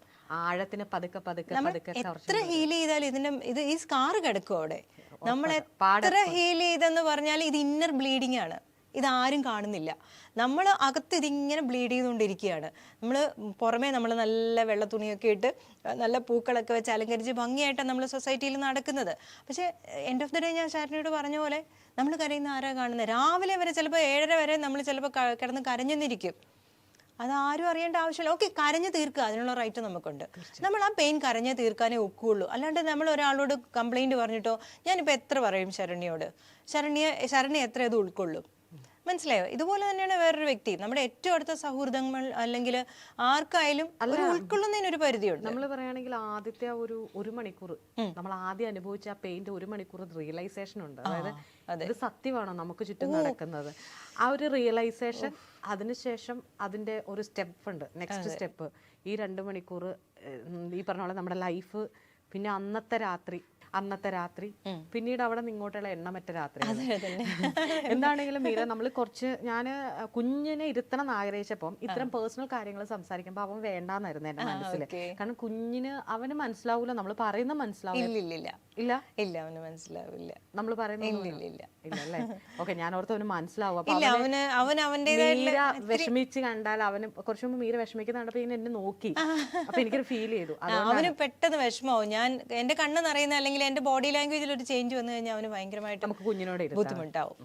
ആഴത്തിന് പതുക്കെ നമ്മൾ എത്ര ഹീൽ ചെയ്താലും ഈ സ്കാർ കിടക്കും അവിടെ. നമ്മൾ എത്ര ഹീൽ ചെയ്തെന്ന് പറഞ്ഞാൽ ഇത് ഇന്നർ ബ്ലീഡിങ് ആണ്. ഇതാരും കാണുന്നില്ല. നമ്മൾ അകത്ത് ഇതിങ്ങനെ ബ്ലീഡ് ചെയ്തുകൊണ്ടിരിക്കുകയാണ്. നമ്മൾ പുറമേ നമ്മൾ നല്ല വെള്ള തുണിയൊക്കെ ഇട്ട് നല്ല പൂക്കളൊക്കെ വെച്ച് അലങ്കരിച്ച് ഭംഗിയായിട്ടാണ് നമ്മൾ സൊസൈറ്റിയിൽ നടക്കുന്നത്. പക്ഷേ എൻഡ് ഓഫ് ദി ഡേ ഞാൻ ശാരണ്യയോട് പറഞ്ഞ പോലെ നമ്മൾ കരയുന്ന ആരാ കാണുന്നത്? രാവിലെ വരെ ചിലപ്പോൾ 7:30 വരെ നമ്മൾ ചിലപ്പോൾ കിടന്ന് കരഞ്ഞെന്നിരിക്കും. അതാരും അറിയേണ്ട ആവശ്യമില്ല. ഓക്കെ, കരഞ്ഞ് തീർക്കുക, അതിനുള്ള റൈറ്റ് നമുക്കുണ്ട്. നമ്മൾ ആ പെയിൻ കരഞ്ഞ് തീർക്കാനേ ഒക്കുകയുള്ളൂ. അല്ലാണ്ട് നമ്മൾ ഒരാളോട് കംപ്ലൈൻറ്റ് പറഞ്ഞിട്ടോ, ഞാനിപ്പോൾ എത്ര പറയും ശരണ്യയോട്, ശരണ്യ എത്ര ഇത് ഉൾക്കൊള്ളും? മനസ്സിലായോ? ഇതുപോലെ തന്നെയാണ് വേറൊരു വ്യക്തി, നമ്മുടെ ഏറ്റവും അടുത്ത സൗഹൃദങ്ങൾ അല്ലെങ്കിൽ ആർക്കായാലും ഒരു ഉൾക്കൊള്ളുന്നതിന് ഒരു പരിധിയുണ്ട്. നമ്മൾ പറയുകയാണെങ്കിൽ ആദ്യത്തെ ആ ഒരു മണിക്കൂർ നമ്മൾ ആദ്യം അനുഭവിച്ച ആ പെയിന്റ് 1 മണിക്കൂർ റിയലൈസേഷൻ ഉണ്ട്. അതായത് ഇത് സത്യമാണോ നമുക്ക് ചുറ്റും നടക്കുന്നത്, ആ ഒരു റിയലൈസേഷൻ. അതിനുശേഷം അതിന്റെ ഒരു സ്റ്റെപ്പ് ഉണ്ട്, നെക്സ്റ്റ് സ്റ്റെപ്പ്. ഈ 2 മണിക്കൂർ ഈ പറഞ്ഞ പോലെ നമ്മുടെ ലൈഫ്, പിന്നെ അന്നത്തെ രാത്രി, പിന്നീട് അവിടെ നിന്ന് ഇങ്ങോട്ടുള്ള എണ്ണമറ്റ രാത്രി. എന്താണെങ്കിലും മീര, നമ്മൾ കുറച്ച് ഞാൻ കുഞ്ഞിനെ ഇരുത്തണം എന്ന് ആഗ്രഹിച്ചപ്പം ഇത്തരം പേഴ്സണൽ കാര്യങ്ങൾ സംസാരിക്കുമ്പോൾ അവൻ വേണ്ടാന്നായിരുന്നു എന്റെ മനസ്സിൽ. കാരണം കുഞ്ഞിന് അവന് മനസ്സിലാവൂല, നമ്മൾ പറയുന്നത് മനസ്സിലാവില്ല. ഇല്ല, അവന് മനസ്സിലാവില്ല നമ്മൾ പറയുന്നത് ഇല്ല അല്ലേ? ഓക്കെ, ഞാൻ ഓർത്ത് അവന് മനസ്സിലാവും. അവന്റെ മീര വിഷമിച്ച് കണ്ടാൽ, അവന് കുറച്ചു മുമ്പ് മീര വിഷമിക്കുന്ന കണ്ടപ്പോ ഇങ്ങനെ എന്നെ നോക്കി, അപ്പൊ എനിക്കൊരു ഫീൽ ചെയ്തു. അവന് പെട്ടെന്ന് വിഷമാവും. ഞാൻ എന്റെ കണ്ണ് നിറയുന്ന അല്ലെങ്കിൽ എന്റെ ബോഡി ലാംഗ്വേജിൽ ഒരു ചേഞ്ച് വന്നു കഴിഞ്ഞാൽ അവന് ഭയങ്കരമായിട്ട് നമുക്ക് കുഞ്ഞിനോട് ബുദ്ധിമുട്ടാവും.